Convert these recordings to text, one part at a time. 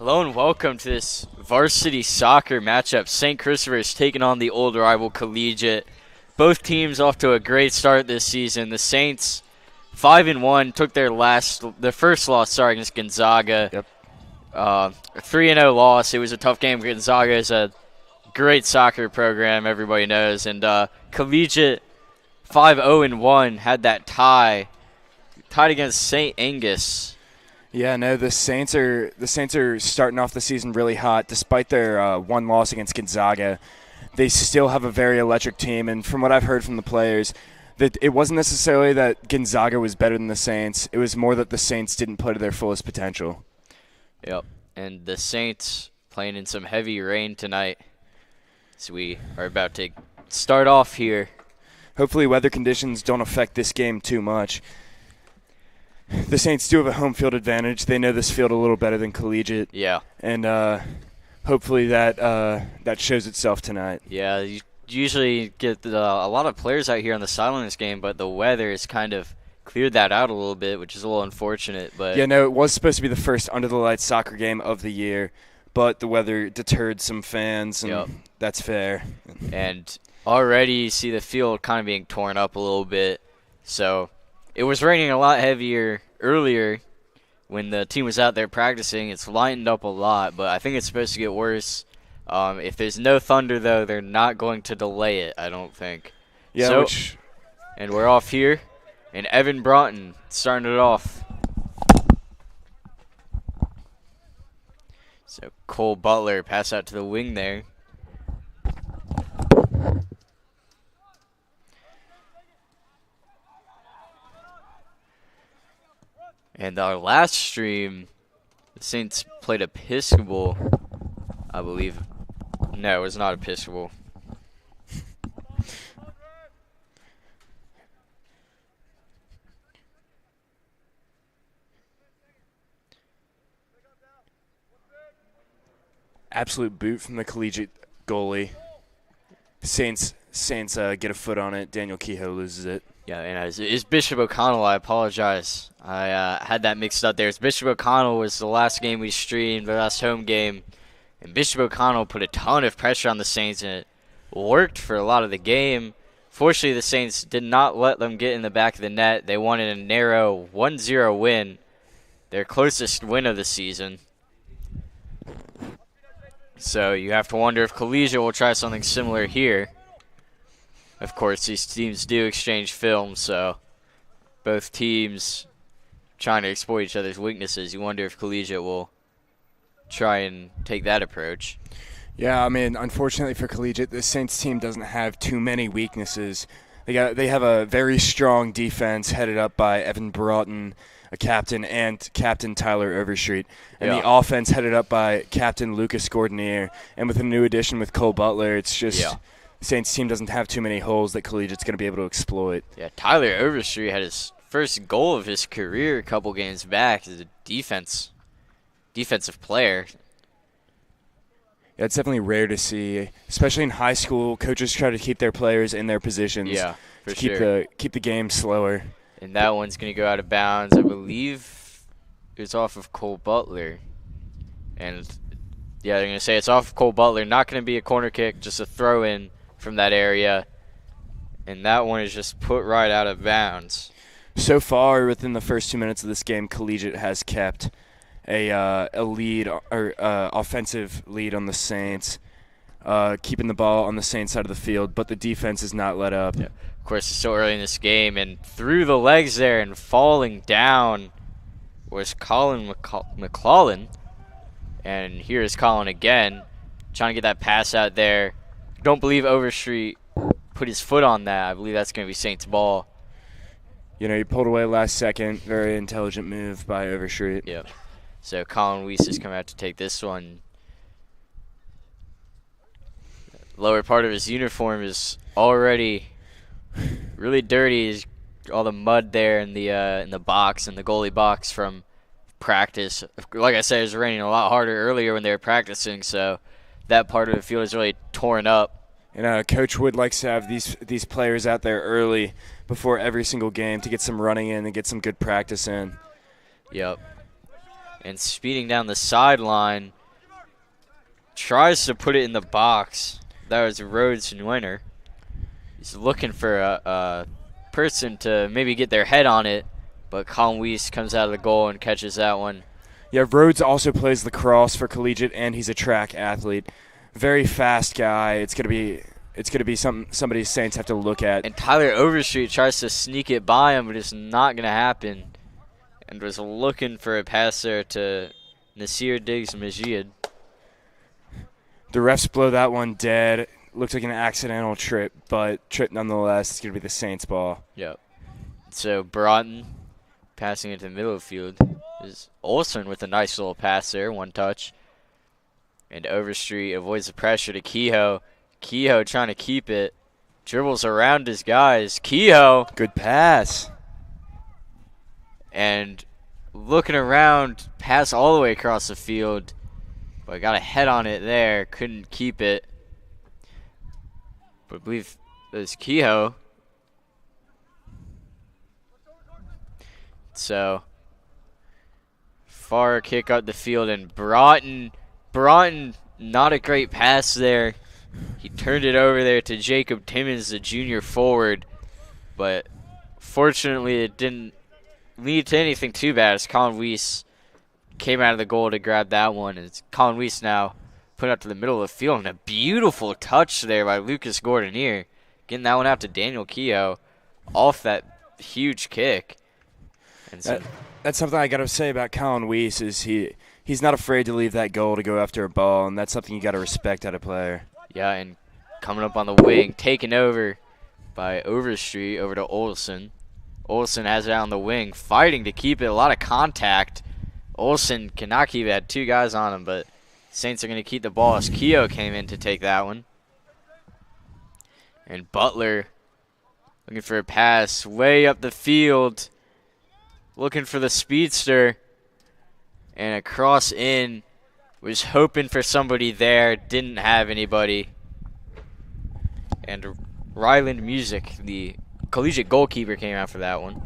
Hello and welcome to this varsity soccer matchup. St. Christopher's taking on the old rival Collegiate. Both teams off to a great start this season. The Saints 5-1 took their first loss against Gonzaga. Yep. 3-0 loss. It was a tough game. Gonzaga is a great soccer program, everybody knows. And Collegiate 5-0-1 had that tied against St. Angus. Yeah, no, the Saints are starting off the season really hot. Despite their one loss against Gonzaga, they still have a very electric team. And from what I've heard from the players, that it wasn't necessarily that Gonzaga was better than the Saints. It was more that the Saints didn't play to their fullest potential. Yep, and the Saints playing in some heavy rain tonight. So we are about to start off here. Hopefully weather conditions don't affect this game too much. The Saints do have a home field advantage. They know this field a little better than Collegiate. Yeah. And hopefully that shows itself tonight. Yeah, you usually get a lot of players out here on the sideline this game, but the weather has kind of cleared that out a little bit, which is a little unfortunate. But yeah, no, it was supposed to be the first under-the-lights soccer game of the year, but the weather deterred some fans, and that's fair. And already you see the field kind of being torn up a little bit, so it was raining a lot heavier earlier when the team was out there practicing. It's lightened up a lot, but I think it's supposed to get worse. If there's no thunder, though, they're not going to delay it, I don't think. Yeah, and we're off here, and Evan Broughton starting it off. So Cole Butler pass out to the wing there. And our last stream, the Saints played Episcopal, I believe. No, it was not Episcopal. Absolute boot from the Collegiate goalie. Saints get a foot on it. Daniel Kehoe loses it. Yeah, and it's Bishop O'Connell. I apologize. I had that mixed up there. It's Bishop O'Connell was the last game we streamed, the last home game. And Bishop O'Connell put a ton of pressure on the Saints, and it worked for a lot of the game. Fortunately, the Saints did not let them get in the back of the net. They won in a narrow 1-0 win, their closest win of the season. So you have to wonder if Collegiate will try something similar here. Of course, these teams do exchange film, so both teams trying to exploit each other's weaknesses. You wonder if Collegiate will try and take that approach. Yeah, I mean, unfortunately for Collegiate, the Saints team doesn't have too many weaknesses. They have a very strong defense headed up by Evan Broughton, a captain, and Captain Tyler Overstreet. And the offense headed up by Captain Lucas Gordonier. And with a new addition with Cole Butler, it's just the Saints team doesn't have too many holes that Collegiate's going to be able to exploit. Yeah, Tyler Overstreet had his first goal of his career a couple games back as a defensive player. Yeah, it's definitely rare to see, especially in high school. Coaches try to keep their players in their positions. Yeah, for sure. Keep the game slower. And that one's going to go out of bounds. I believe it's off of Cole Butler. And, yeah, they're going to say it's off of Cole Butler. Not going to be a corner kick, just a throw-in from that area. And that one is just put right out of bounds. So far, within the first 2 minutes of this game, Collegiate has kept a lead or offensive lead on the Saints, keeping the ball on the Saints side of the field, but the defense is not let up. Yeah. Of course, it's still early in this game, and through the legs there and falling down was Colin McClellan. And here is Colin again, trying to get that pass out there. Don't believe Overstreet put his foot on that. I believe that's going to be Saints' ball. You know, he pulled away last second. Very intelligent move by Overstreet. Yep. So Colin Weiss is coming out to take this one. Lower part of his uniform is already really dirty. All the mud there in the box, in the goalie box from practice. Like I said, it was raining a lot harder earlier when they were practicing, so that part of the field is really torn up. And Coach Wood likes to have these players out there early before every single game to get some running in and get some good practice in. Yep. and speeding down the sideline. Tries to put it in the box. That was Rhodes and winner. He's looking for a person to maybe get their head on it, but Colin Weiss comes out of the goal and catches that one. Yeah, Rhodes also plays lacrosse for Collegiate, and he's a track athlete. Very fast guy. It's gonna be somebody Saints have to look at. And Tyler Overstreet tries to sneak it by him, but it's not gonna happen. And was looking for a pass there to Nasir Diggs Majid. The refs blow that one dead. Looks like an accidental trip, but trip nonetheless. It's gonna be the Saints ball. Yep. So Broughton passing into the middle of the field is Olsen with a nice little pass there, one touch. And Overstreet avoids the pressure to Kehoe. Kehoe trying to keep it. Dribbles around his guys. Kehoe. Good pass. And looking around, pass all the way across the field. But got a head on it there. Couldn't keep it. But I believe it was Kehoe. So, far kick up the field, and Broughton, not a great pass there. He turned it over there to Jacob Timmons, the junior forward, but fortunately it didn't lead to anything too bad as Colin Weiss came out of the goal to grab that one. And it's Colin Weiss now put it up to the middle of the field, and a beautiful touch there by Lucas Gordonier, getting that one out to Daniel Kehoe off that huge kick. And so that's something I got to say about Colin Weiss is he's not afraid to leave that goal to go after a ball, and that's something you got to respect out of a player. Yeah, and coming up on the wing, taken over by Overstreet over to Olsen. Olsen has it out on the wing, fighting to keep it. A lot of contact. Olsen cannot keep it. Had two guys on him, but Saints are going to keep the ball as Kehoe came in to take that one. And Butler looking for a pass way up the field. Looking for the speedster. And a cross in. Was hoping for somebody there. Didn't have anybody. And Ryland Music, the Collegiate goalkeeper, came out for that one.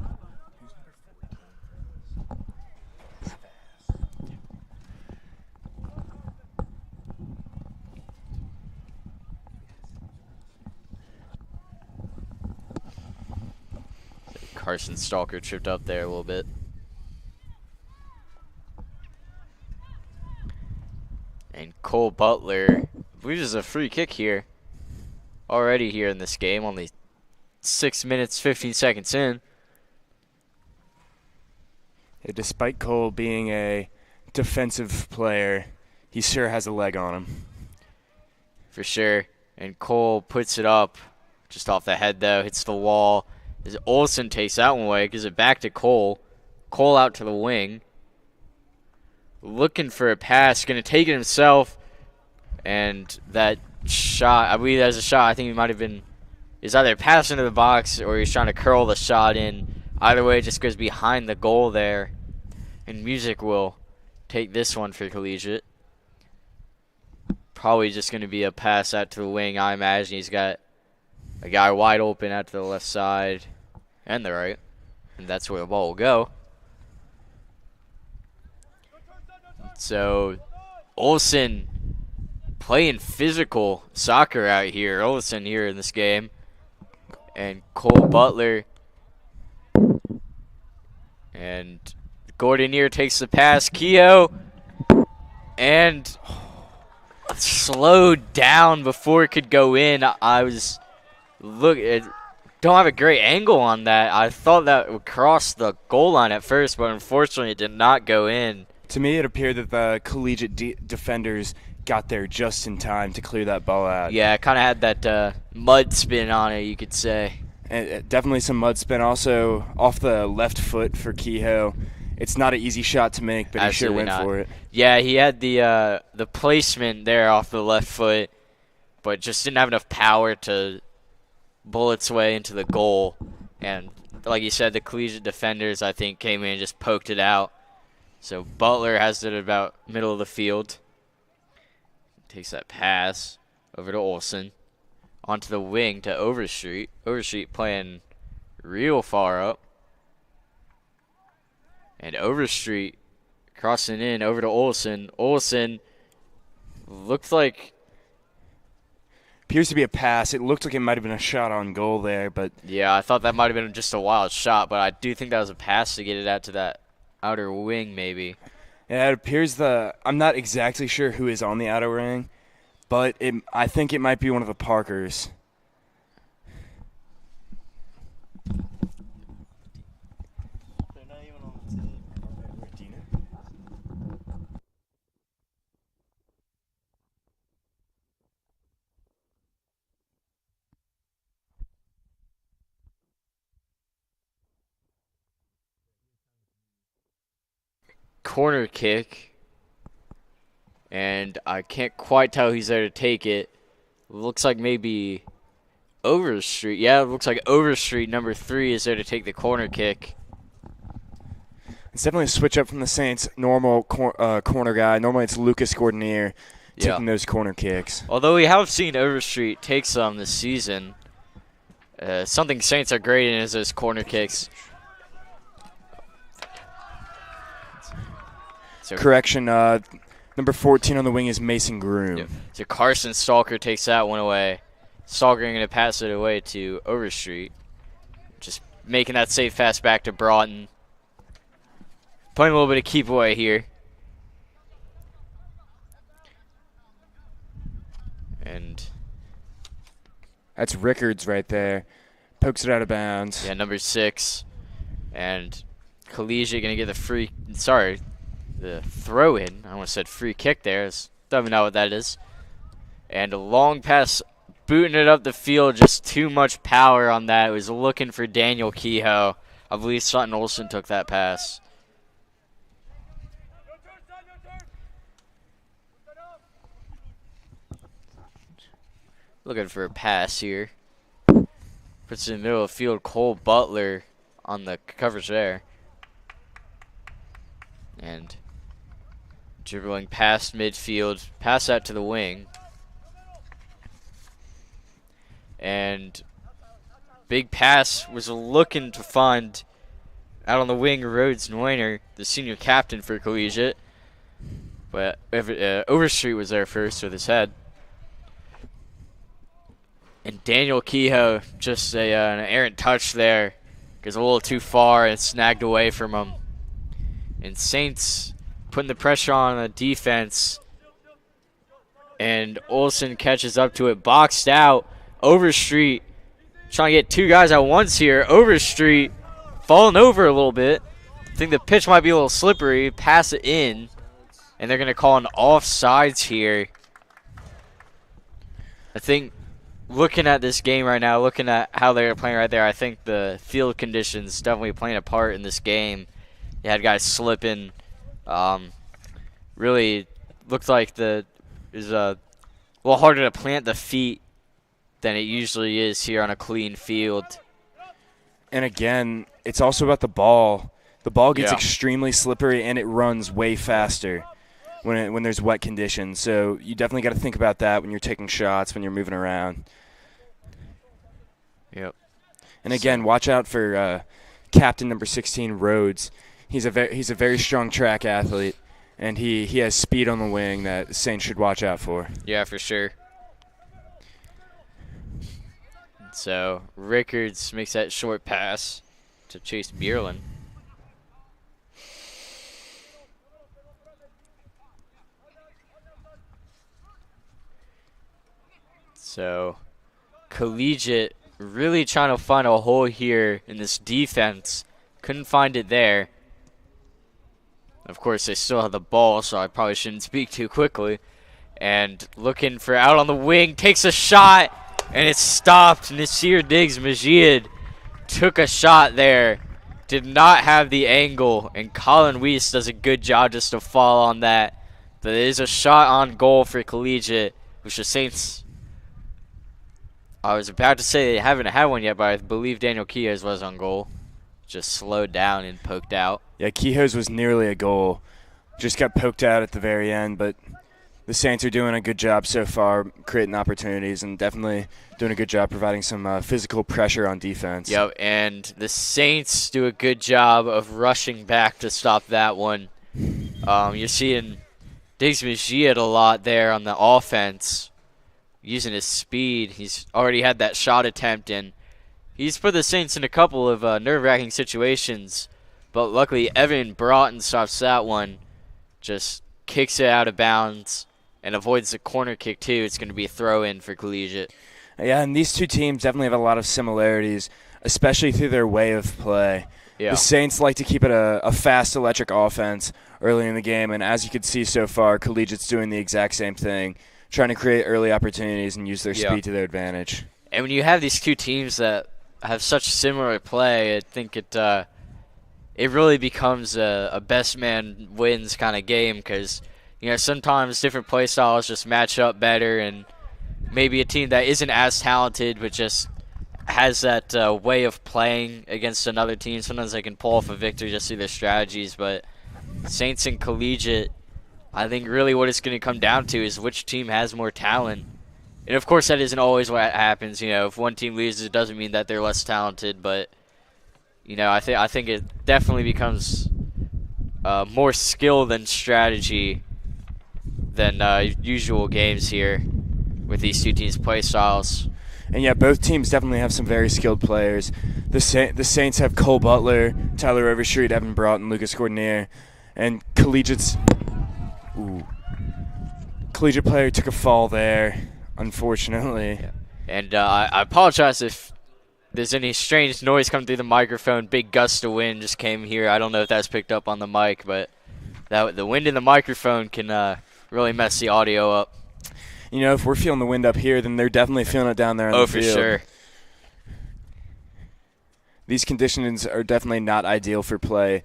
Carson Stalker tripped up there a little bit. And Cole Butler, I believe there's a free kick here. Already here in this game, only 6 minutes, 15 seconds in. Despite Cole being a defensive player, he sure has a leg on him. For sure. And Cole puts it up just off the head, though. Hits the wall. As Olsen takes that one away, gives it back to Cole. Cole out to the wing. Looking for a pass. Going to take it himself. And that shot, I believe that's a shot. I think he might have been, is either pass into the box or he's trying to curl the shot in. Either way, it just goes behind the goal there. And Music will take this one for Collegiate. Probably just going to be a pass out to the wing. I imagine he's got a guy wide open out to the left side and the right. And that's where the ball will go. So, Olsen playing physical soccer out here. Olsen here in this game. And Cole Butler. And Gordonier takes the pass. Kehoe. And slowed down before it could go in. I was don't have a great angle on that. I thought that would cross the goal line at first, but unfortunately it did not go in. To me, it appeared that the Collegiate defenders got there just in time to clear that ball out. Yeah, it kind of had that mud spin on it, you could say. And definitely some mud spin. Also, off the left foot for Kehoe. It's not an easy shot to make, but Absolutely he sure went for it. Yeah, he had the placement there off the left foot, but just didn't have enough power to bull its way into the goal. And like you said, the Collegiate defenders, I think, came in and just poked it out. So Butler has it about middle of the field. Takes that pass over to Olsen. Onto the wing to Overstreet. Overstreet playing real far up. And Overstreet Crossing in over to Olsen. Olsen looked like, Appears to be a pass. It looked like it might have been a shot on goal there, but yeah, I thought that might have been just a wild shot, but I do think that was a pass to get it out to that outer wing maybe. yeah, it appears I'm not exactly sure who is on the outer ring, but I think it might be one of the Parkers. Corner kick, and I can't quite tell who's there to take it. Looks like maybe Overstreet. Yeah, it looks like Overstreet, number 3, is there to take the corner kick. It's definitely a switch up from the Saints' normal corner guy. Normally it's Lucas Gordonier taking those corner kicks. Although we have seen Overstreet take some this season, something Saints are great in is those corner kicks. So, correction, number 14 on the wing is Mason Groom. Yep. So Carson Stalker takes that one away. Stalker going to pass it away to Overstreet. Just making that safe pass back to Broughton. Playing a little bit of keep away here. And that's Rickards right there. Pokes it out of bounds. Yeah, number 6. And Collegiate going to get the throw in. I almost said free kick there. Don't even know what that is. And a long pass, booting it up the field. Just too much power on that. It was looking for Daniel Kehoe. I believe Sutton Olsen took that pass. Looking for a pass here. Puts it in the middle of the field. Cole Butler on the coverage there. And dribbling past midfield. Pass out to the wing. And big pass was looking to find out on the wing Rhodes Neuner, the senior captain for Collegiate. But Overstreet was there first with his head. And Daniel Kehoe, just an errant touch there. Goes a little too far and snagged away from him. And Saints putting the pressure on the defense. And Olsen catches up to it. Boxed out. Overstreet trying to get 2 guys at once here. Overstreet falling over a little bit. I think the pitch might be a little slippery. Pass it in. And they're going to call an offsides here. I think looking at this game right now, looking at how they're playing right there, I think the field conditions definitely playing a part in this game. You had guys slipping. Really looked like it was a little harder to plant the feet than it usually is here on a clean field. And again, it's also about the ball. The ball gets extremely slippery and it runs way faster when there's wet conditions. So you definitely got to think about that when you're taking shots, when you're moving around. Yep. And again, watch out for captain number 16, Rhodes. He's a very strong track athlete, and he has speed on the wing that Saints should watch out for. Yeah, for sure. So Rickards makes that short pass to Chase Bierlin. So Collegiate really trying to find a hole here in this defense. Couldn't find it there. Of course, they still have the ball, so I probably shouldn't speak too quickly. And looking for out on the wing, takes a shot, and it's stopped. Nasir Diggs Majid took a shot there. Did not have the angle, and Colin Weiss does a good job just to fall on that. But it is a shot on goal for Collegiate, which the Saints, I was about to say they haven't had one yet, but I believe Daniel Kehoe's was on goal. Just slowed down and poked out. Yeah, Kehoe's was nearly a goal. Just got poked out at the very end, but the Saints are doing a good job so far creating opportunities and definitely doing a good job providing some physical pressure on defense. Yep, and the Saints do a good job of rushing back to stop that one. You're seeing Diggs Majid a lot there on the offense, using his speed. He's already had that shot attempt, and he's put the Saints in a couple of nerve-wracking situations. But luckily, Evan Broughton stops that one, just kicks it out of bounds, and avoids the corner kick too. It's going to be a throw-in for Collegiate. Yeah, and these two teams definitely have a lot of similarities, especially through their way of play. Yeah. The Saints like to keep it a fast, electric offense early in the game, and as you can see so far, Collegiate's doing the exact same thing, trying to create early opportunities and use their speed to their advantage. And when you have these two teams that have such similar play, I think it really becomes a best man wins kind of game, because sometimes different play styles just match up better, and maybe a team that isn't as talented but just has that way of playing against another team, sometimes they can pull off a victory just through their strategies. But Saints and Collegiate, I think really what it's going to come down to is which team has more talent. And of course that isn't always what happens. If one team loses, it doesn't mean that they're less talented, but I think it definitely becomes more skill than strategy than usual games here with these two teams' play styles. And yeah, both teams definitely have some very skilled players. The Saints have Cole Butler, Tyler Overstreet, Evan Broughton, Lucas Cordonier, and Collegiate player took a fall there, unfortunately. Yeah. And I apologize if there's any strange noise coming through the microphone. Big gust of wind just came here. I don't know if that's picked up on the mic, but the wind in the microphone can really mess the audio up. If we're feeling the wind up here, then they're definitely feeling it down there on the field. Oh, for sure. These conditions are definitely not ideal for play.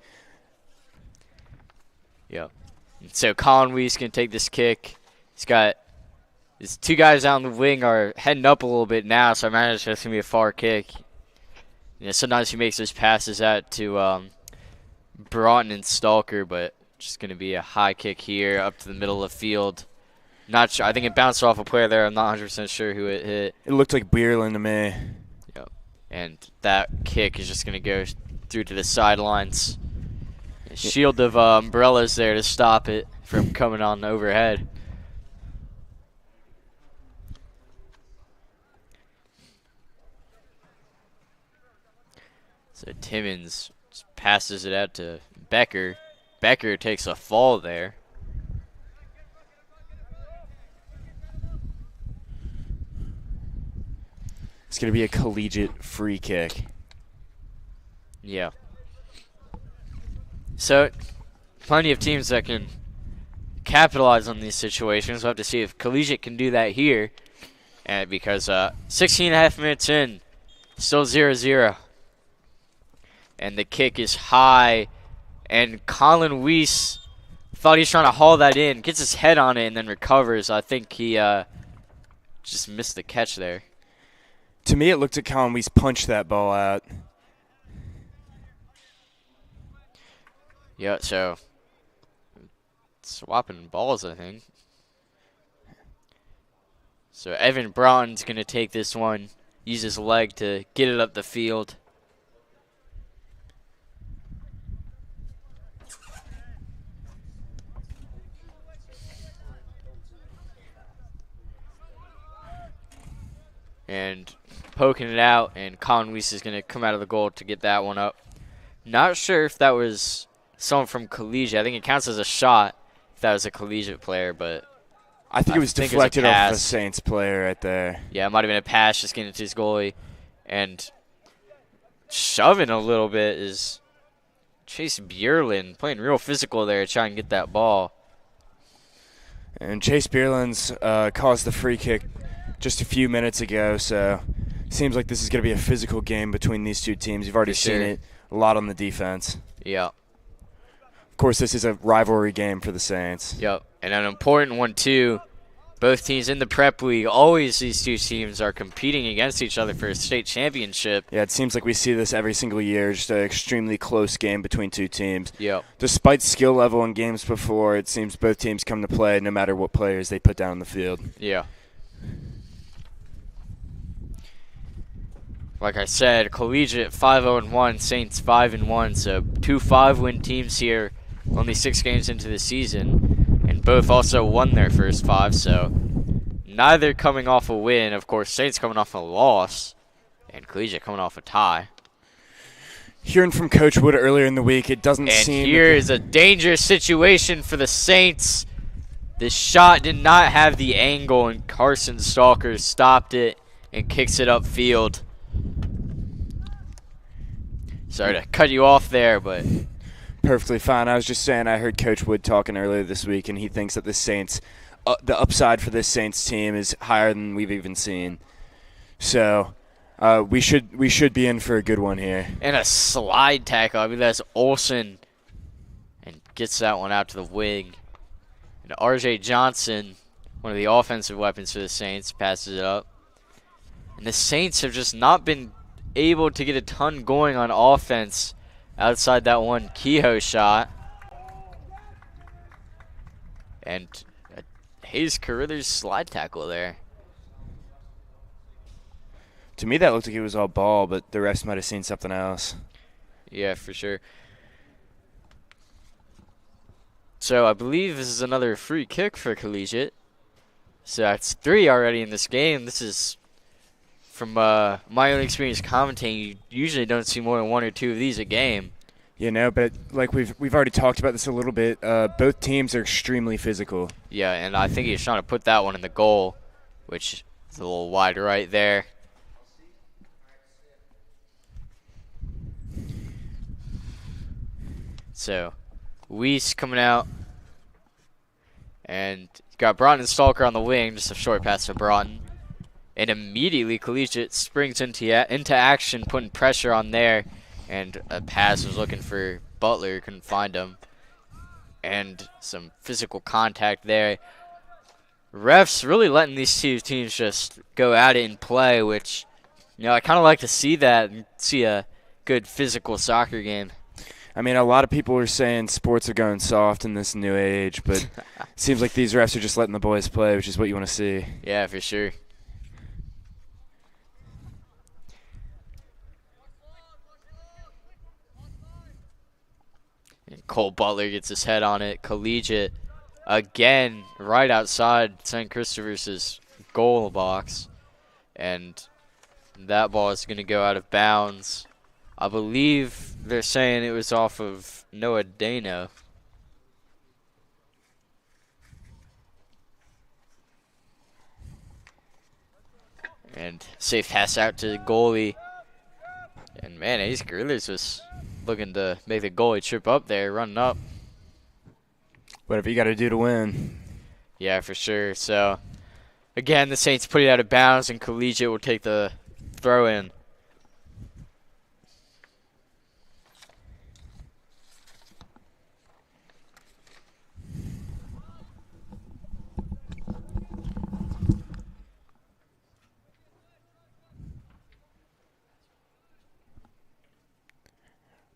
Yep. So Colin Weiss can take this kick. He's got his two guys out in the wing are heading up a little bit now, so I imagine it's going to be a far kick. Sometimes he makes those passes out to Broughton and Stalker, but just going to be a high kick here up to the middle of the field. Not sure. I think it bounced off a player there. I'm not 100% sure who it hit. It looked like Bierlin to me. Yep. And that kick is just going to go through to the sidelines. A shield of umbrellas there to stop it from coming on overhead. So Timmons just passes it out to Becker. Becker takes a fall there. It's going to be a Collegiate free kick. Yeah. So, plenty of teams that can capitalize on these situations. We'll have to see if Collegiate can do that here. And because 16 and a half minutes in, still 0-0. And the kick is high. And Colin Weiss thought he was trying to haul that in. Gets his head on it and then recovers. I think he just missed the catch there. To me, it looked like Colin Weiss punched that ball out. Yeah, so swapping balls, I think. So Evan Broughton's going to take this one, use his leg to get it up the field. And poking it out, and Colin Weiss is going to come out of the goal to get that one up. Not sure if that was someone from Collegiate. I think it counts as a shot if that was a Collegiate player, but I think it was deflected off the Saints player right there. Yeah, it might have been a pass just getting into his goalie. And shoving a little bit is Chase Bierlin, playing real physical there, trying to get that ball. And Chase Bierlin's caused the free kick just a few minutes ago, so it seems like this is going to be a physical game between these two teams. You've already seen it a lot on the defense. Yeah. Of course, this is a rivalry game for the Saints. Yep, and an important one, too. Both teams in the prep league, always these two teams are competing against each other for a state championship. Yeah, it seems like we see this every single year, just an extremely close game between two teams. Yep. Despite skill level in games before, it seems both teams come to play no matter what players they put down on the field. Yeah. Like I said, Collegiate 5-0-1, Saints 5-1, so 2 5-win teams here only 6 games into the season, and both also won their first 5, so neither coming off a win. Of course, Saints coming off a loss, and Collegiate coming off a tie. Hearing from Coach Wood earlier in the week, it doesn't seem... And here is a dangerous situation for the Saints. This shot did not have the angle, and Carson Stalker stopped it and kicks it upfield. Sorry to cut you off there, but... Perfectly fine. I was just saying I heard Coach Wood talking earlier this week, and he thinks that the Saints, the upside for this Saints team is higher than we've even seen. So we should be in for a good one here. And a slide tackle. I mean, that's Olsen, and gets that one out to the wing. And R.J. Johnson, one of the offensive weapons for the Saints, passes it up. And the Saints have just not been able to get a ton going on offense outside that one Kehoe shot. And Hayes Carruthers slide tackle there. To me, that looked like it was all ball, but the refs might have seen something else. Yeah, for sure. So I believe this is another free kick for Collegiate. So that's 3 already in this game. This is, from my own experience commentating, you usually don't see more than 1 or 2 of these a game. You know, but like we've already talked about this a little bit. Both teams are extremely physical. Yeah, and I think he's trying to put that one in the goal, which is a little wide right there. So, Weiss coming out, and got Broughton and Stalker on the wing, just a short pass to Broughton. And immediately Collegiate springs into action, putting pressure on there, and a pass was looking for Butler, couldn't find him. And some physical contact there. Refs really letting these 2 teams just go at it and play, which, you know, I kind of like to see that and see a good physical soccer game. I mean, a lot of people are saying sports are going soft in this new age, but it seems like these refs are just letting the boys play, which is what you want to see. Yeah, for sure. And Cole Butler gets his head on it. Collegiate, again, right outside St. Christopher's goal box. And that ball is going to go out of bounds. I believe they're saying it was off of Noah Dano. And safe pass out to the goalie. And man, Ace Gorillas was looking to make the goalie trip up there, running up. Whatever you got to do to win. Yeah, for sure. So, again, the Saints put it out of bounds, and Collegiate will take the throw in.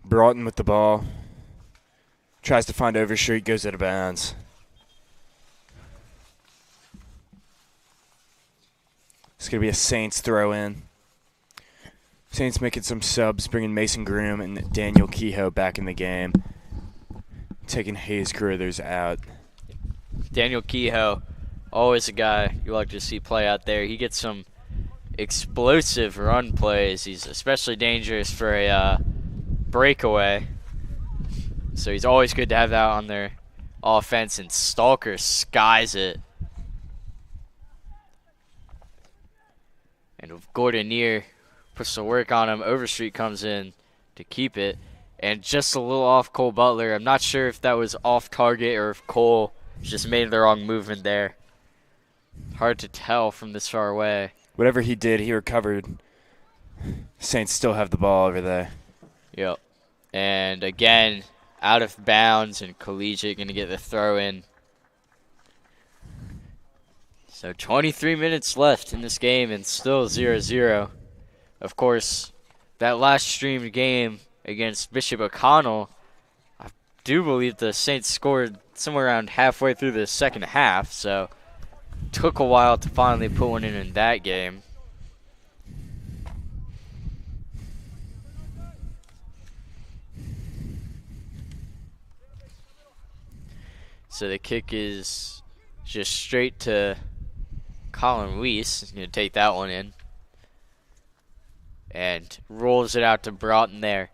Broughton with the ball. Tries to find Overstreet, goes out of bounds. It's going to be a Saints throw in. Saints making some subs, bringing Mason Groom and Daniel Kehoe back in the game. Taking Hayes Carruthers out. Daniel Kehoe, always a guy you like to see play out there. He gets some explosive run plays. He's especially dangerous for a breakaway. So he's always good to have that on their offense, and Stalker skies it. And with Gordonier puts some work on him, Overstreet comes in to keep it. And just a little off Cole Butler. I'm not sure if that was off target or if Cole just made the wrong movement there. Hard to tell from this far away. Whatever he did, he recovered. Saints still have the ball over there. Yep. And again, out of bounds, and Collegiate going to get the throw in. So 23 minutes left in this game and still 0-0. Of course, that last streamed game against Bishop O'Connell, I do believe the Saints scored somewhere around halfway through the second half, so took a while to finally put one in that game. So the kick is just straight to Colin Weiss. He's going to take that one in. And rolls it out to Broughton there.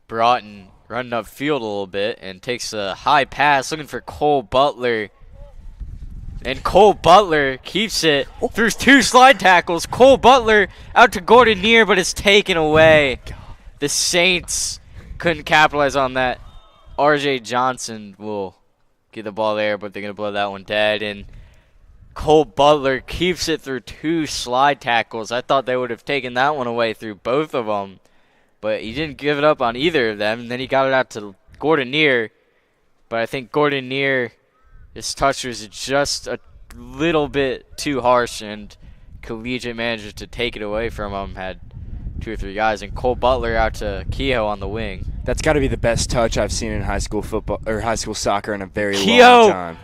Broughton running upfield a little bit and takes a high pass looking for Cole Butler. And Cole Butler keeps it through 2 slide tackles. Cole Butler out to Gordon Neer, but it's taken away. The Saints couldn't capitalize on that. RJ Johnson will get the ball there, but they're going to blow that one dead. And Cole Butler keeps it through 2 slide tackles. I thought they would have taken that one away through both of them, but he didn't give it up on either of them. And then he got it out to Gordon Neer, but I think Gordon Neer, his touch was just a little bit too harsh, and Collegiate managed to take it away from him. Had 2 or 3 guys, and Cole Butler out to Kehoe on the wing. That's got to be the best touch I've seen in high school football or high school soccer in a very long time.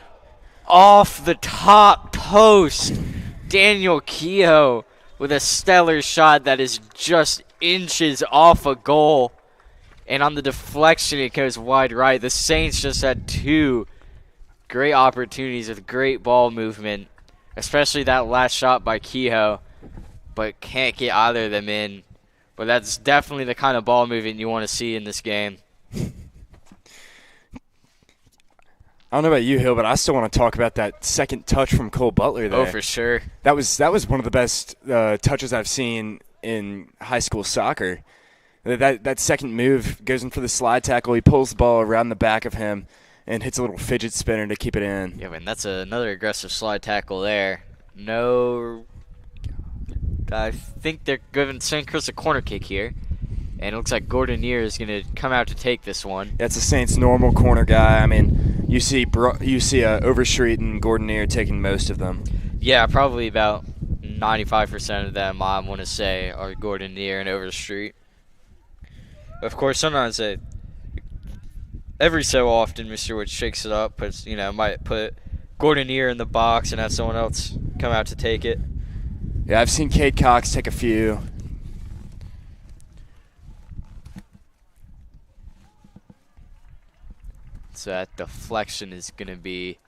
Off the top post, Daniel Kehoe with a stellar shot that is just inches off a goal, and on the deflection it goes wide right. The Saints just had 2 great opportunities with great ball movement, especially that last shot by Kehoe, but can't get either of them in. But that's definitely the kind of ball movement you want to see in this game. I don't know about you, Hill, but I still want to talk about that second touch from Cole Butler there. Oh, for sure. That was one of the best touches I've seen in high school soccer. That second move goes in for the slide tackle. He pulls the ball around the back of him and hits a little fidget spinner to keep it in. Yeah, man, that's another aggressive slide tackle there. No, I think they're giving St. Chris a corner kick here. And it looks like Gordon Neer is going to come out to take this one. That's the Saints' normal corner guy. I mean, you see Overstreet and Gordon Neer taking most of them. Yeah, probably about 95% of them, I want to say, are Gordon Neer and Overstreet. Of course, sometimes every so often, Mr. Wood shakes it up, but might put Gordon Neer in the box and have someone else come out to take it. Yeah, I've seen Cade Cox take a few. So that deflection is going to be,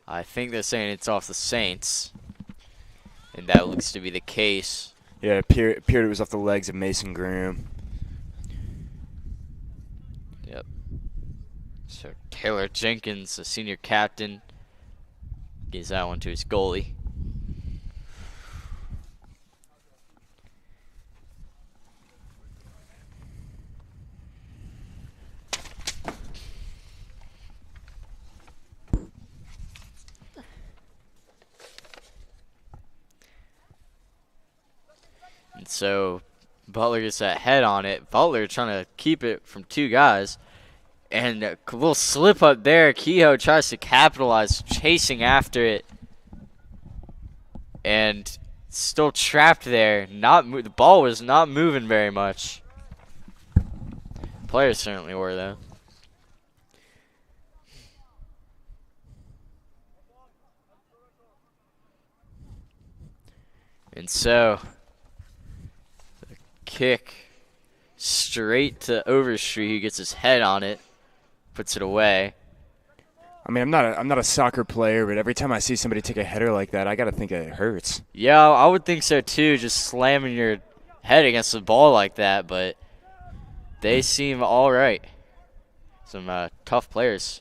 I think they're saying it's off the Saints, and that looks to be the case. Yeah, it appeared it was off the legs of Mason Groom. Yep. So Taylor Jenkins, the senior captain, gives that one to his goalie. And so Butler gets that head on it. Butler trying to keep it from 2 guys. And a little slip up there. Kehoe tries to capitalize, chasing after it. And still trapped there. The ball was not moving very much. Players certainly were, though. And so kick straight to Overstreet, who gets his head on it, puts it away. I mean, I'm not a soccer player, but every time I see somebody take a header like that, I got to think it hurts. Yeah, I would think so too, just slamming your head against the ball like that, but they seem all right. Some tough players.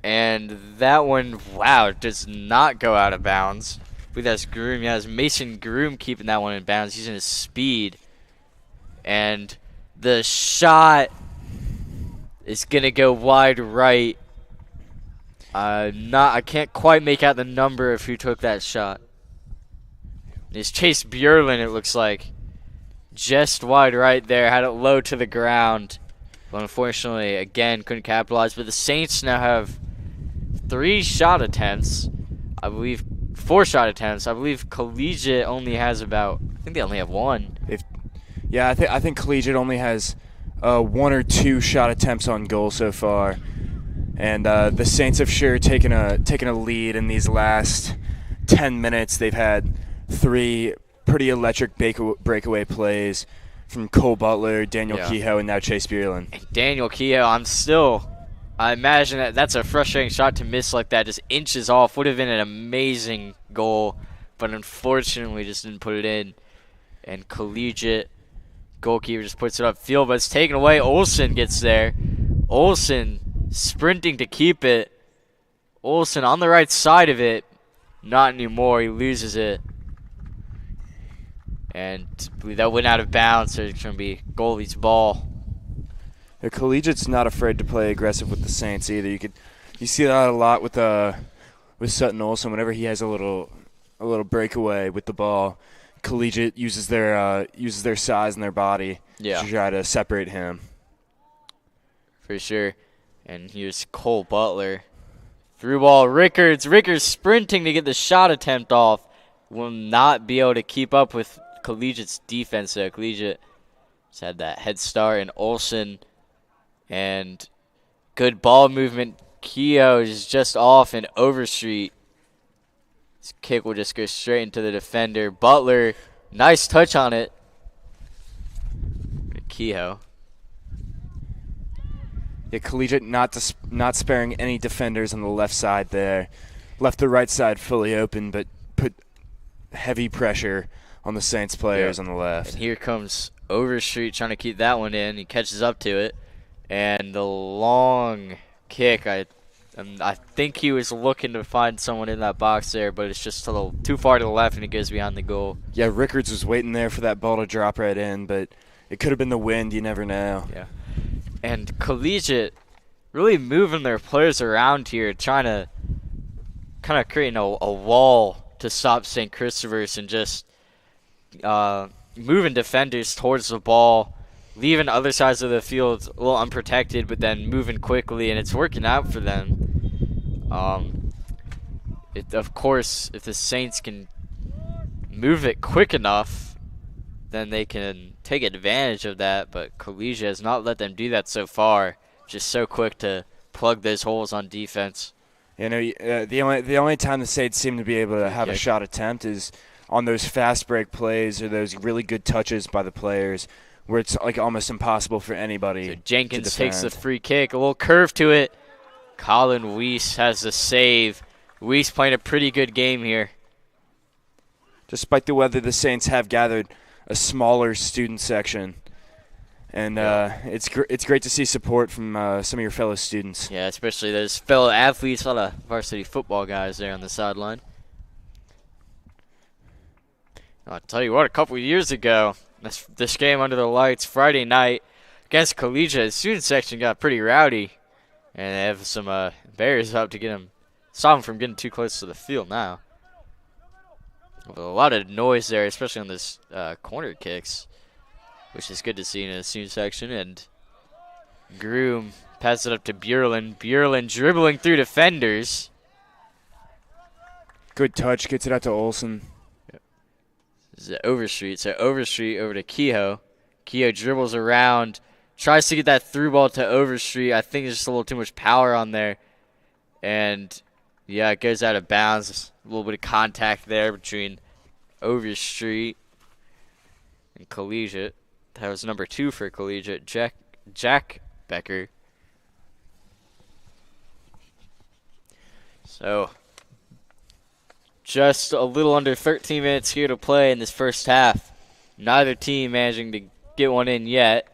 And that one, wow, does not go out of bounds. I believe that's Groom. Yeah, it's Mason Groom keeping that one in bounds, using his speed. And the shot is going to go wide right. I can't quite make out the number of who took that shot. It's Chase Bjurlin, it looks like. Just wide right there, had it low to the ground. But unfortunately, again, couldn't capitalize. But the Saints now have 3 shot attempts. I believe 4 shot attempts. I believe Collegiate only has about, I think they only have 1. I think Collegiate only has 1 or 2 shot attempts on goal so far. And the Saints have sure taken a lead in these last 10 minutes. They've had 3 pretty electric breakaway plays from Cole Butler, Daniel Yeah. Kehoe, and now Chase Bierlin. And Daniel Kehoe, I imagine that's a frustrating shot to miss like that, just inches off. Would have been an amazing goal, but unfortunately just didn't put it in. And Collegiate goalkeeper just puts it upfield, but it's taken away. Olsen gets there. Olsen sprinting to keep it. Olsen on the right side of it. Not anymore. He loses it. And I believe that went out of bounds, so it's going to be goalie's ball. The Collegiate's not afraid to play aggressive with the Saints either. You see that a lot with Sutton Olsen. Whenever he has a little breakaway with the ball, Collegiate uses their size and their body to try to separate him. For sure. And here's Cole Butler. Through ball, Rickards. Rickards sprinting to get the shot attempt off. Will not be able to keep up with Collegiate's defense. So Collegiate just had that head start. And Olsen, and good ball movement. Kehoe is just off and Overstreet. This kick will just go straight into the defender. Butler, nice touch on it. Kehoe. Yeah, Collegiate not sparing any defenders on the left side there. Left the right side fully open, but put heavy pressure on the Saints players on the left. And here comes Overstreet trying to keep that one in. He catches up to it. And the long kick, I think he was looking to find someone in that box there, but it's just a little too far to the left, and it goes behind the goal. Yeah, Rickards was waiting there for that ball to drop right in, but it could have been the wind. You never know. Yeah. And Collegiate really moving their players around here, trying to kind of creating a wall to stop St. Christopher's and just moving defenders towards the ball, leaving other sides of the field a little unprotected, but then moving quickly, and it's working out for them. Of course, if the Saints can move it quick enough, then they can take advantage of that, but Collegiate has not let them do that so far. Just so quick to plug those holes on defense. You know, the only time the Saints seem to be able to have a shot attempt is on those fast break plays or those really good touches by the players, where it's like almost impossible for anybody. So Jenkins takes the free kick, a little curve to it. Colin Weiss has the save. Weiss playing a pretty good game here. Despite the weather, the Saints have gathered a smaller student section, and it's great to see support from some of your fellow students. Yeah, especially those fellow athletes, a lot of varsity football guys there on the sideline. I'll tell you what, a couple of years ago, this game under the lights, Friday night, against Collegiate, the student section got pretty rowdy, and they have some barriers up to stop them from getting too close to the field now. A lot of noise there, especially on this corner kicks, which is good to see in the student section. And Groom passes it up to Bierlin. Bierlin dribbling through defenders. Good touch, gets it out to Olsen. This is Overstreet. So Overstreet over to Kehoe. Kehoe dribbles around, tries to get that through ball to Overstreet. I think there's just a little too much power on there. And yeah, it goes out of bounds. A little bit of contact there between Overstreet and Collegiate. That was number 2 for Collegiate, Jack Becker. So, just a little under 13 minutes here to play in this first half. Neither team managing to get one in yet.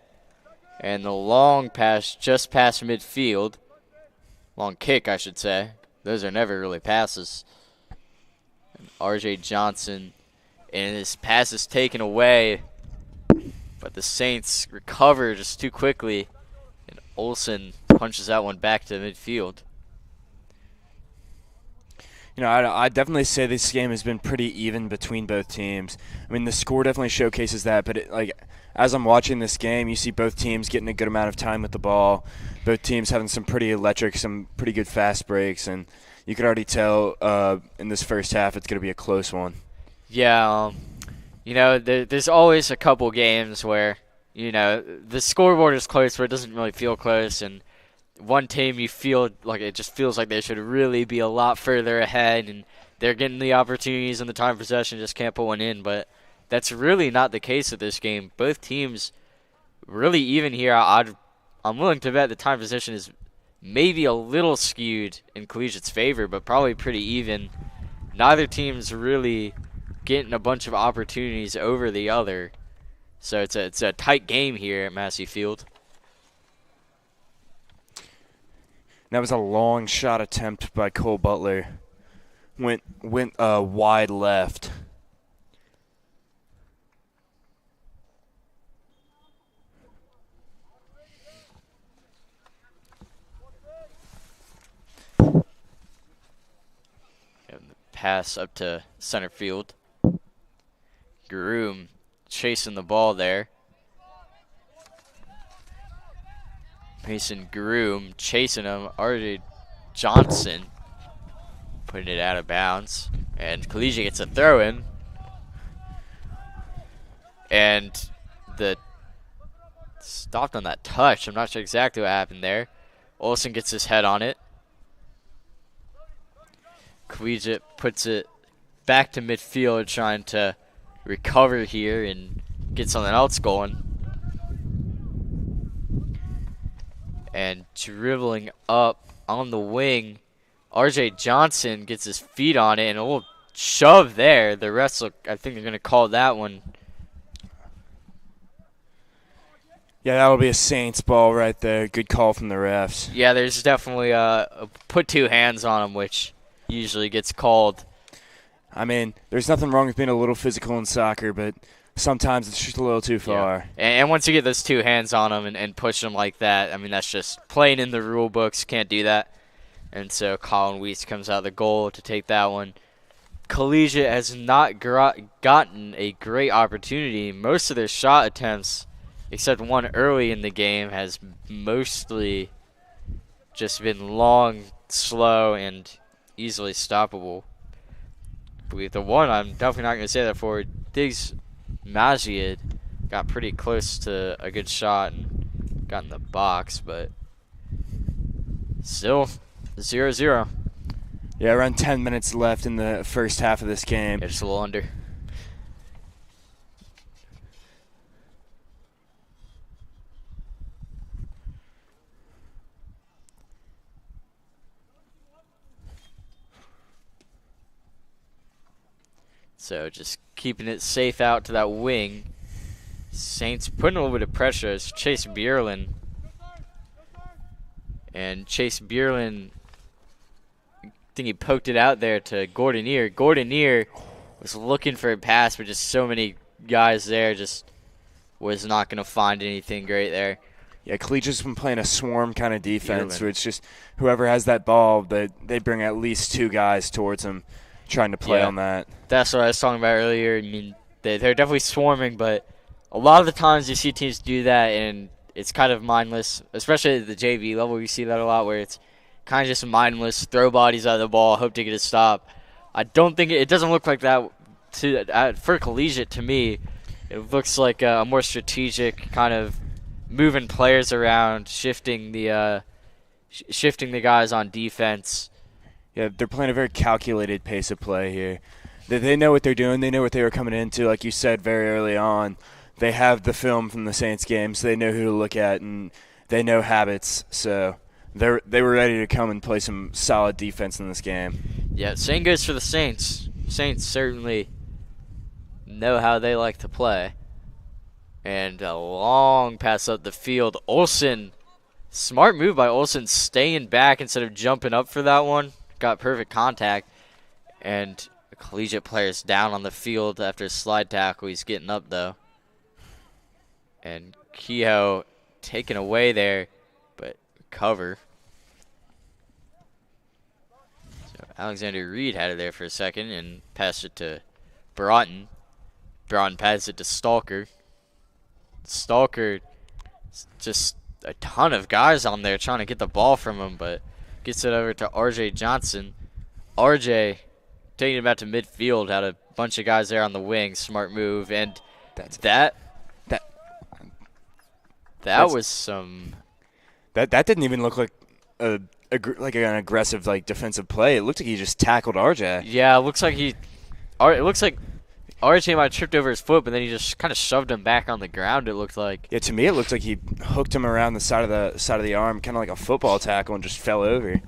And the long pass just past midfield. Long kick, I should say. Those are never really passes. And R.J. Johnson, and his pass is taken away, but the Saints recover just too quickly, and Olsen punches that one back to midfield. You know, I definitely say this game has been pretty even between both teams. I mean, the score definitely showcases that, but as I'm watching this game, you see both teams getting a good amount of time with the ball, both teams having some pretty good fast breaks, and you could already tell in this first half it's going to be a close one. Yeah, you know, there's always a couple games where, you know, the scoreboard is close, but it doesn't really feel close, and one team you feel like it just feels like they should really be a lot further ahead, and they're getting the opportunities and the time possession, just can't put one in. But that's really not the case with this game. Both teams really even here. I'm willing to bet the time position is maybe a little skewed in Collegiate's favor, but probably pretty even. Neither team's really getting a bunch of opportunities over the other. So it's a tight game here at Massey Field. That was a long shot attempt by Cole Butler. Went wide left. And the pass up to center field. Groom chasing the ball there. Mason Groom chasing him. RJ Johnson putting it out of bounds. And Collegiate gets a throw in. And the stopped on that touch. I'm not sure exactly what happened there. Olsen gets his head on it. Collegiate puts it back to midfield, trying to recover here and get something else going. And dribbling up on the wing, RJ Johnson gets his feet on it and a little shove there. The refs look, I think they're going to call that one. Yeah, that'll be a Saints ball right there. Good call from the refs. Yeah, there's definitely a put two hands on him, which usually gets called. I mean, there's nothing wrong with being a little physical in soccer, but sometimes it's just a little too far. Yeah. And once you get those two hands on him and push him like that, I mean, that's just playing in the rule books. Can't do that. And so Colin Weiss comes out of the goal to take that one. Collegiate has not gotten a great opportunity. Most of their shot attempts, except one early in the game, has mostly just been long, slow, and easily stoppable. But with the one, I'm definitely not going to say that for Diggs Majid got pretty close to a good shot and got in the box, but still 0-0. Yeah, around 10 minutes left in the first half of this game. Yeah, just a little under. So just keeping it safe out to that wing. Saints putting a little bit of pressure as Chase Bierlin. And Chase Bierlin, I think he poked it out there to Gordonier. Gordonier was looking for a pass, but just so many guys there, just was not going to find anything great there. Yeah, Collegiate's been playing a swarm kind of defense where it's just whoever has that ball, they bring at least two guys towards them trying to play on that. That's what I was talking about earlier. I mean, they're definitely swarming, but a lot of the times you see teams do that, and it's kind of mindless, especially at the JV level. You see that a lot where it's kind of just mindless, throw bodies out of the ball, hope to get a stop. I don't think it doesn't look like that for Collegiate to me. It looks like a more strategic kind of moving players around, shifting the guys on defense. Yeah, they're playing a very calculated pace of play here. They know what they're doing. They know what they were coming into, like you said very early on. They have the film from the Saints games. They know who to look at, and they know habits. So they were ready to come and play some solid defense in this game. Yeah, same goes for the Saints. Saints certainly know how they like to play. And a long pass up the field. Olsen, smart move by Olsen, staying back instead of jumping up for that one. Got perfect contact. And the Collegiate player's down on the field after a slide tackle. He's getting up, though. And Kehoe taken away there, but cover. So Alexander Reed had it there for a second and passed it to Broughton. Broughton passed it to Stalker. Stalker, just a ton of guys on there trying to get the ball from him, but gets it over to RJ Johnson. RJ taking it back to midfield, had a bunch of guys there on the wing. Smart move, and that was some. That didn't even look like an aggressive defensive play. It looked like he just tackled RJ. Yeah, it looks like RJ might have tripped over his foot, but then he just kind of shoved him back on the ground, it looked like. Yeah, to me it looked like he hooked him around the side of the arm, kind of like a football tackle, and just fell over.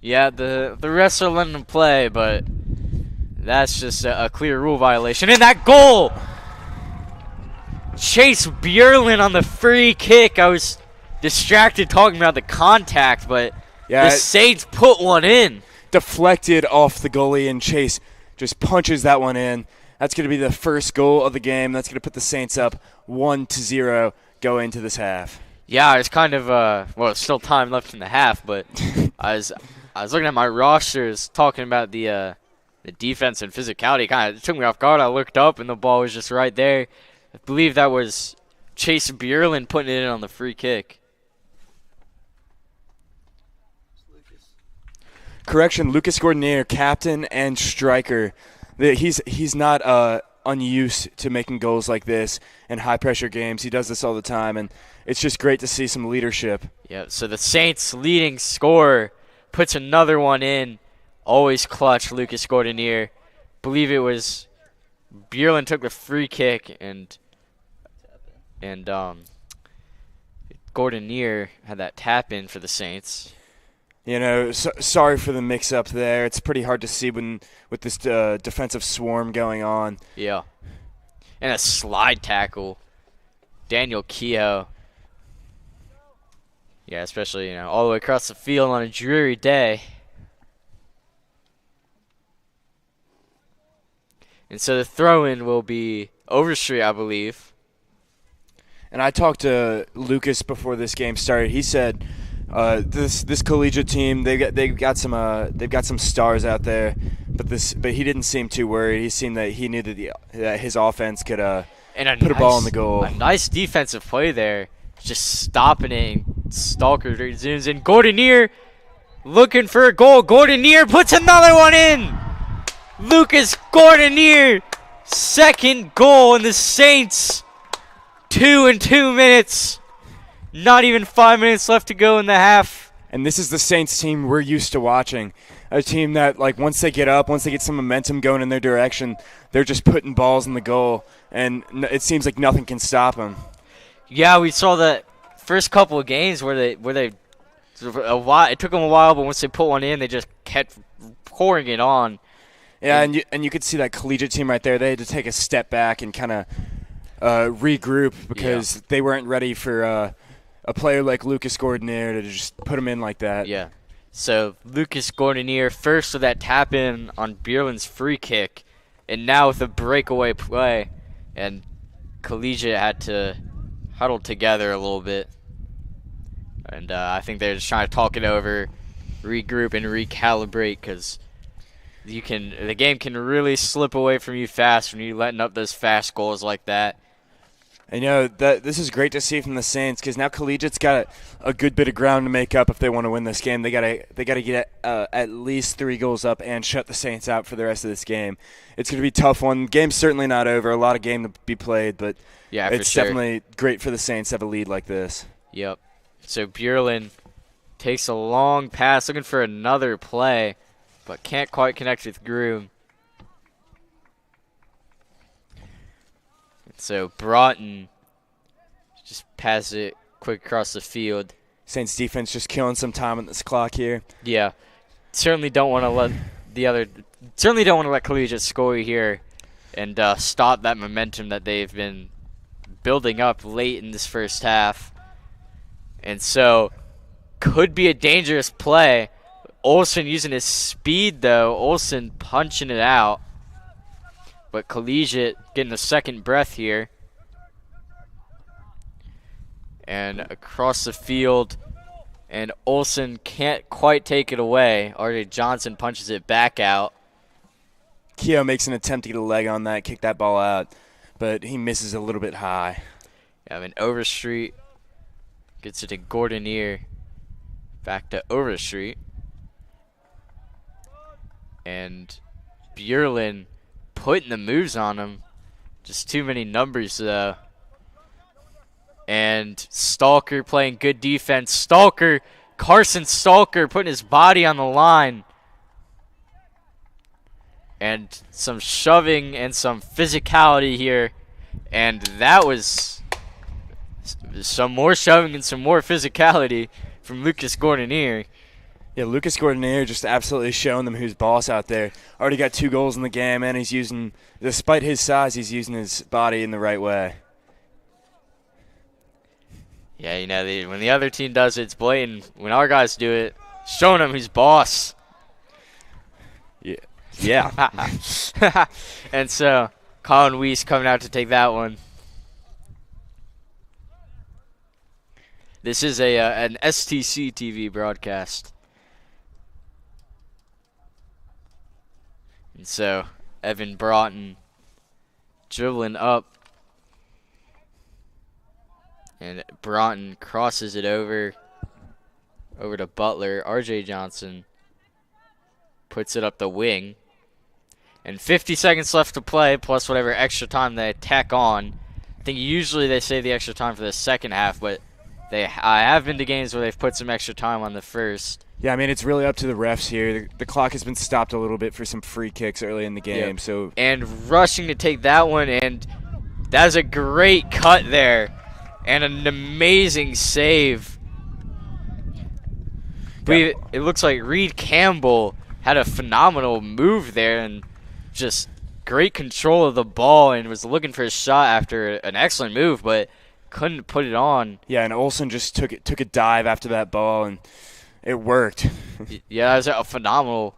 Yeah, the refs are letting him play, but that's just a clear rule violation. And that goal! Chase Bjorlin on the free kick. I was distracted talking about the contact, but the Saints put one in. Deflected off the goalie, and Chase just punches that one in. That's going to be the first goal of the game. That's going to put the Saints up 1-0 going into this half. Yeah, it's kind of well, it's still time left in the half, but I was looking at my rosters, talking about the defense and physicality. Kind of took me off guard. I looked up, and the ball was just right there. I believe that was Chase Bjorlin putting it in on the free kick. Correction, Lucas Gordonier, captain and striker. He's not unused to making goals like this in high-pressure games. He does this all the time, and it's just great to see some leadership. Yeah, so the Saints' leading scorer puts another one in. Always clutch, Lucas Gordonier. Believe it was Bjorlin took the free kick, and Gordonier had that tap in for the Saints. You know, sorry for the mix-up there. It's pretty hard to see with this defensive swarm going on. Yeah, and a slide tackle, Daniel Keogh. Yeah, especially all the way across the field on a dreary day. And so the throw-in will be Overstreet, I believe. And I talked to Lucas before this game started. He said this collegiate team, they've got some stars out there, but he didn't seem too worried. He seemed that he knew that his offense could put a ball in the goal. A nice defensive play there, just stopping it. And Stalker zooms in. Gordonier looking for a goal. Gordonier puts another one in. Lucas Gordonier, second goal, and the Saints 2 in 2 minutes. Not even 5 minutes left to go in the half. And this is the Saints team we're used to watching. A team that, once they get up, once they get some momentum going in their direction, they're just putting balls in the goal, and it seems like nothing can stop them. Yeah, we saw the first couple of games where they it took them a while, but once they put one in, they just kept pouring it on. Yeah, and you could see that collegiate team right there. They had to take a step back and kind of regroup because they weren't ready for a player like Lucas Gordonier to just put him in like that. Yeah. So Lucas Gordonier first with that tap in on Bjorlin's free kick, and now with a breakaway play, and Collegiate had to huddle together a little bit, and I think they're just trying to talk it over, regroup and recalibrate, because the game can really slip away from you fast when you're letting up those fast goals like that. And this is great to see from the Saints, because now Collegiate's got a good bit of ground to make up if they want to win this game. They gotta get at least 3 goals up and shut the Saints out for the rest of this game. It's gonna be a tough one. Game's certainly not over. A lot of game to be played, but yeah, it's definitely great for the Saints to have a lead like this. Yep. So Bjorlin takes a long pass, looking for another play, but can't quite connect with Groom. So Broughton just passes it quick across the field. Saints defense just killing some time on this clock here. Yeah, certainly don't want to let Collegiate score here and stop that momentum that they've been building up late in this first half. And so could be a dangerous play. Olsen using his speed though. Olsen punching it out. But Collegiate getting a second breath here. And across the field. And Olsen can't quite take it away. R.J. Johnson punches it back out. Keogh makes an attempt to get a leg on that, kick that ball out. But he misses a little bit high. Yeah, Overstreet gets it to Gordonier. Back to Overstreet. And Bjorlin putting the moves on him. Just too many numbers, though. And Stalker playing good defense. Carson Stalker putting his body on the line. and some shoving and some physicality here, and that was some more shoving and some more physicality from Lucas Gordonier. Yeah, Lucas Gordonier just absolutely showing them who's boss out there. Already got 2 goals in the game, and he's using, despite his size, he's using his body in the right way. Yeah, you know, when the other team does it, it's blatant. When our guys do it, showing them who's boss. Yeah. And so, Colin Weiss coming out to take that one. This is an STC TV broadcast. And so, Evan Broughton dribbling up. And Broughton crosses it over to Butler. RJ Johnson puts it up the wing. And 50 seconds left to play, plus whatever extra time they tack on. I think usually they save the extra time for the second half, but I have been to games where they've put some extra time on the first. Yeah, I mean, it's really up to the refs here. The clock has been stopped a little bit for some free kicks early in the game. Yep. So and rushing to take that one, and that's a great cut there. And an amazing save. Yeah. It looks like Reed Campbell had a phenomenal move there and just great control of the ball and was looking for a shot after an excellent move, but couldn't put it on. Yeah, and Olsen just took a dive after that ball, and it worked. Yeah, it was a phenomenal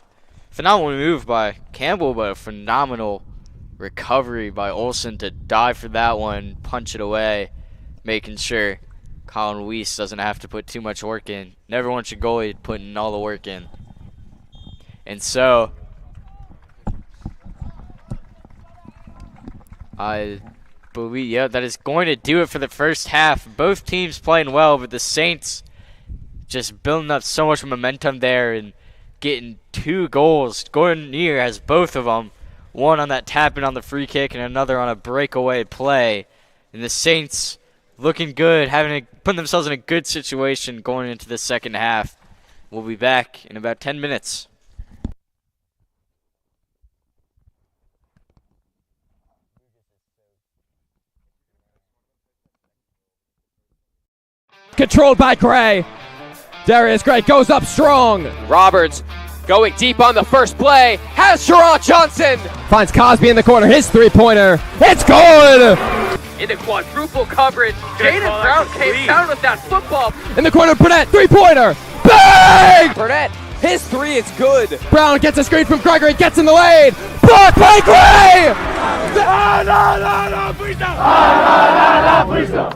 move by Campbell, but a phenomenal recovery by Olsen to dive for that one, punch it away, making sure Colin Weiss doesn't have to put too much work in. Never want your goalie putting all the work in. And so, I believe, yeah, that is going to do it for the first half. Both teams playing well, but the Saints just building up so much momentum there and getting 2 goals. Gordonier has both of them. One on that tap in on the free kick and another on a breakaway play. And the Saints looking good, putting themselves in a good situation going into the second half. We'll be back in about 10 minutes. Controlled by Gray. Darius Gray goes up strong. Roberts going deep on the first play. Has Sherrod Johnson. Finds Cosby in the corner. His 3-pointer. It's good. In the quadruple coverage. Jaden Brown came down with that football. In the corner, Burnett. 3-pointer. Bang! Burnett, his 3 is good. Brown gets a screen from Gregory. Gets in the lane. Blocked by Gray. No, please no.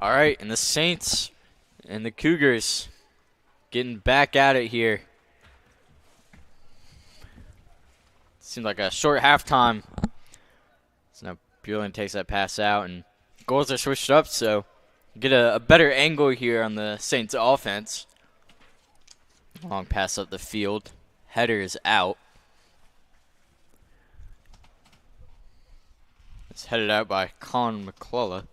All right, and the Saints and the Cougars getting back at it here. Seemed like a short halftime. So now Bueller takes that pass out, and goals are switched up, so get a better angle here on the Saints offense. Long pass up the field. Header is out. It's headed out by Colin McCullough.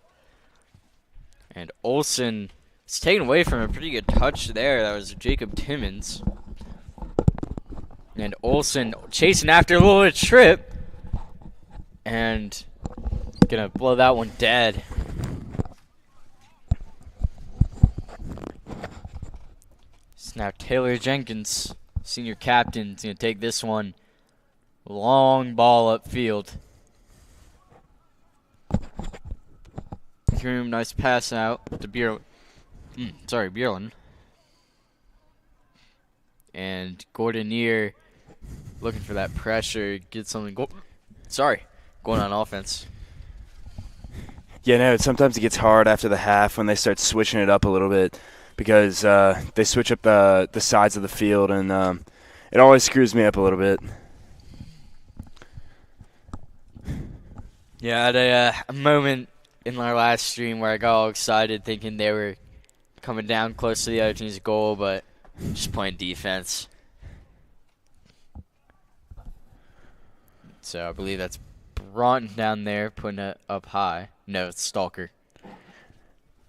And Olsen is taken away from a pretty good touch there. That was Jacob Timmons. And Olsen chasing after a little trip. And gonna blow that one dead. So now Taylor Jenkins, senior captain, is gonna take this one. Long ball upfield. Groom, nice pass out to Bierlin. Bierlin. And Gordonier looking for that pressure, get something going on offense. Yeah, no, sometimes it gets hard after the half when they start switching it up a little bit because they switch up the sides of the field, and it always screws me up a little bit. Yeah, I had a moment in our last stream where I got all excited thinking they were coming down close to the other team's goal, but just playing defense. So I believe that's Broughton down there putting it up high. No, it's Stalker.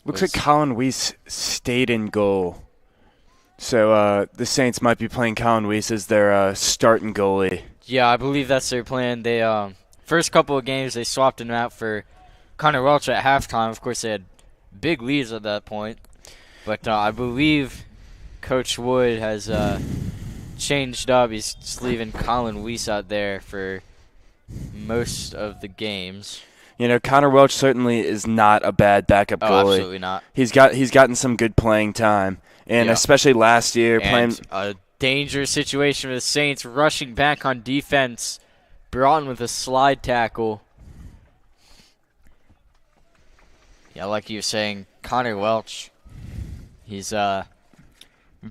Looks like Colin Weiss stayed in goal. So the Saints might be playing Colin Weiss as their starting goalie. Yeah, I believe that's their plan. They first couple of games they swapped him out for Connor Welch at halftime. Of course, they had big leads at that point. But I believe Coach Wood has changed up. He's just leaving Colin Weiss out there for most of the games. You know, Connor Welch certainly is not a bad backup goalie. Oh, absolutely not. He's gotten some good playing time, and especially last year playing a dangerous situation with the Saints rushing back on defense. Broughton with a slide tackle. Yeah, like you were saying, Connor Welch. He's a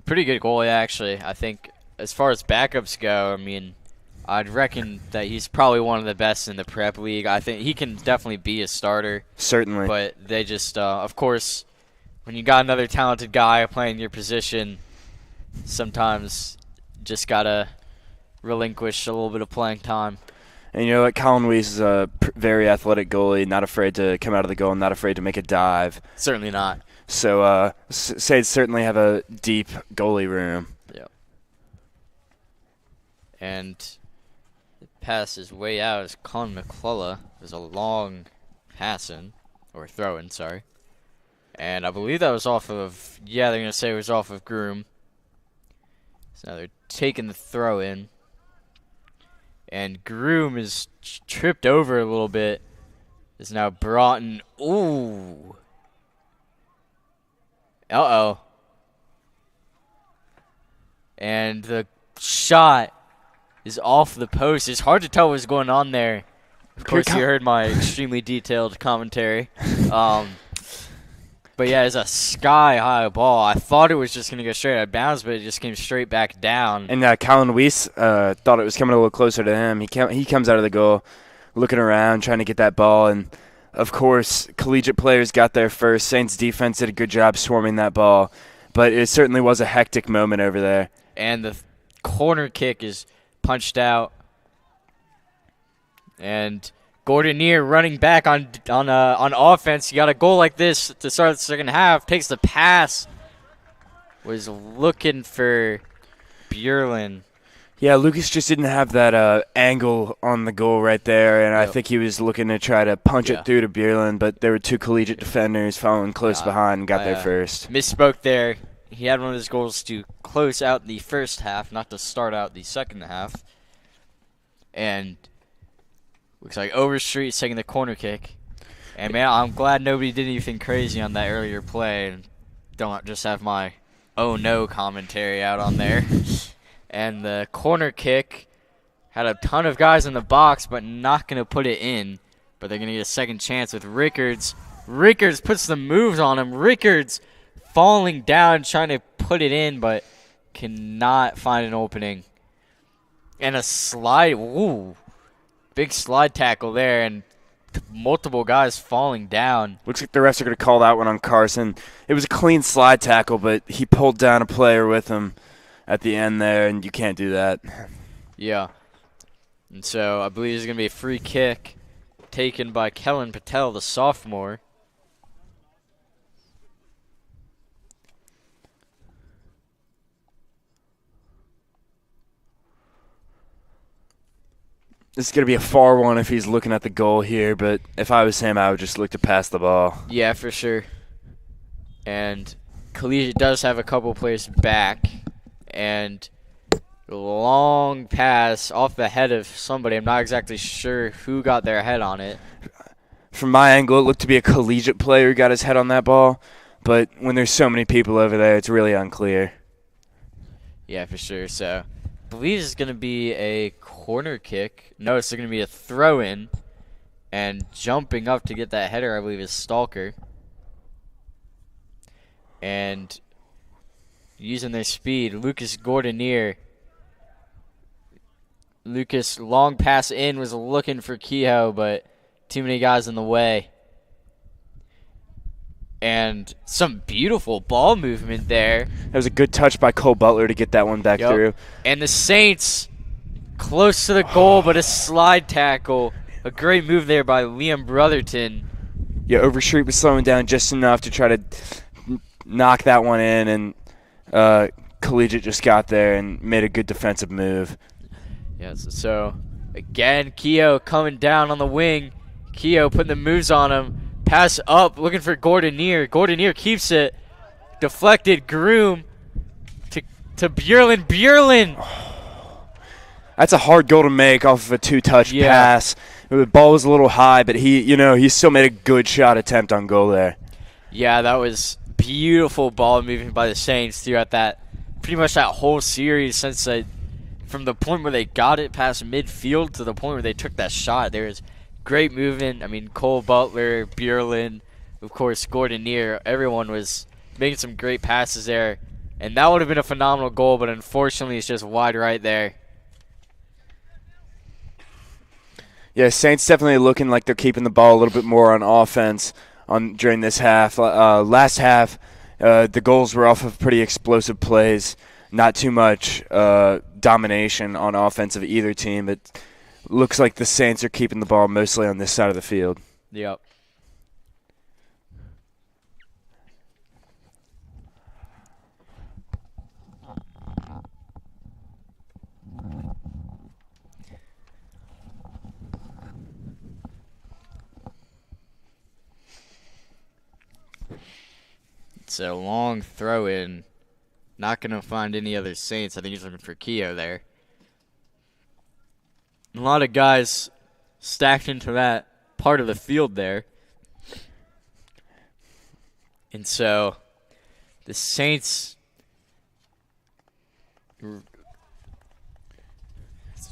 pretty good goalie, actually. I think as far as backups go, I mean, I'd reckon that he's probably one of the best in the prep league. I think he can definitely be a starter. Certainly. But they just, of course, when you got another talented guy playing your position, sometimes just got to relinquish a little bit of playing time. And you know what? Colin Weiss is a very athletic goalie, not afraid to come out of the goal, not afraid to make a dive. Certainly not. So Saints certainly have a deep goalie room. Yep. And the pass is way out as Colin McCullough. There's a long pass in, or throw in, sorry. And I believe that was off of, they're going to say it was off of Groom. So now they're taking the throw in. And Groom is tripped over a little bit. Is now Broughton. Ooh. Uh-oh. And the shot is off the post. It's hard to tell what's going on there. Of course, you heard my extremely detailed commentary. But yeah, it's a sky-high ball. I thought it was just going to go straight out of bounds, but it just came straight back down. And Colin Weiss thought it was coming a little closer to him. He comes out of the goal looking around, trying to get that ball. And, of course, Collegiate players got there first. Saints defense did a good job swarming that ball. But it certainly was a hectic moment over there. And the corner kick is punched out. And Gordonier running back on offense. You got a goal like this to start the second half. Takes the pass. Was looking for Bierlin. Yeah, Lucas just didn't have that angle on the goal right there, and I think he was looking to try to punch it through to Bierlin, but there were two Collegiate defenders following close behind and got there first. Misspoke there. He had one of his goals to close out the first half, not to start out the second half. And looks like Overstreet's taking the corner kick. And, man, I'm glad nobody did anything crazy on that earlier play and don't just have my oh-no commentary out on there. And the corner kick had a ton of guys in the box but not going to put it in. But they're going to get a second chance with Rickards Rickards puts the moves on him. Rickards falling down, trying to put it in, but cannot find an opening. And a slide. Ooh. Big slide tackle there, and multiple guys falling down. Looks like the refs are going to call that one on Carson. It was a clean slide tackle, but he pulled down a player with him at the end there, and you can't do that. Yeah. And so I believe there's going to be a free kick taken by Kellen Patel, the sophomore. This is going to be a far one if he's looking at the goal here, but if I was him, I would just look to pass the ball. Yeah, for sure. And Collegiate does have a couple players back, and a long pass off the head of somebody. I'm not exactly sure who got their head on it. From my angle, it looked to be a Collegiate player who got his head on that ball, but when there's so many people over there, it's really unclear. Yeah, for sure. So I believe it's going to be a corner kick. No, it's going to be a throw-in. And jumping up to get that header, I believe, is Stalker. And using their speed, Lucas Gordonier. Lucas, long pass in, was looking for Kehoe, but too many guys in the way. And some beautiful ball movement there. That was a good touch by Cole Butler to get that one back through. And the Saints close to the goal, but a slide tackle. A great move there by Liam Brotherton. Yeah, Overstreet was slowing down just enough to try to knock that one in, and Collegiate just got there and made a good defensive move. Yes, so again, Kehoe coming down on the wing. Kehoe putting the moves on him. Pass up, looking for Gordonier. Gordonier keeps it. Deflected, Groom to Bjurlin. Bjurlin! That's a hard goal to make off of a two-touch pass. The ball was a little high, but he still made a good shot attempt on goal there. Yeah, that was beautiful ball movement by the Saints throughout that, pretty much that whole series since from the point where they got it past midfield to the point where they took that shot. There was great movement. I mean, Cole Butler, Bjurlin, of course, Gordonier. Everyone was making some great passes there. And that would have been a phenomenal goal, but unfortunately it's just wide right there. Yeah, Saints definitely looking like they're keeping the ball a little bit more on offense during this half. Last half, the goals were off of pretty explosive plays. Not too much domination on offense of either team. It looks like the Saints are keeping the ball mostly on this side of the field. Yep. It's a long throw in. Not going to find any other Saints. I think he's looking for Kehoe there. A lot of guys stacked into that part of the field there. And so the Saints,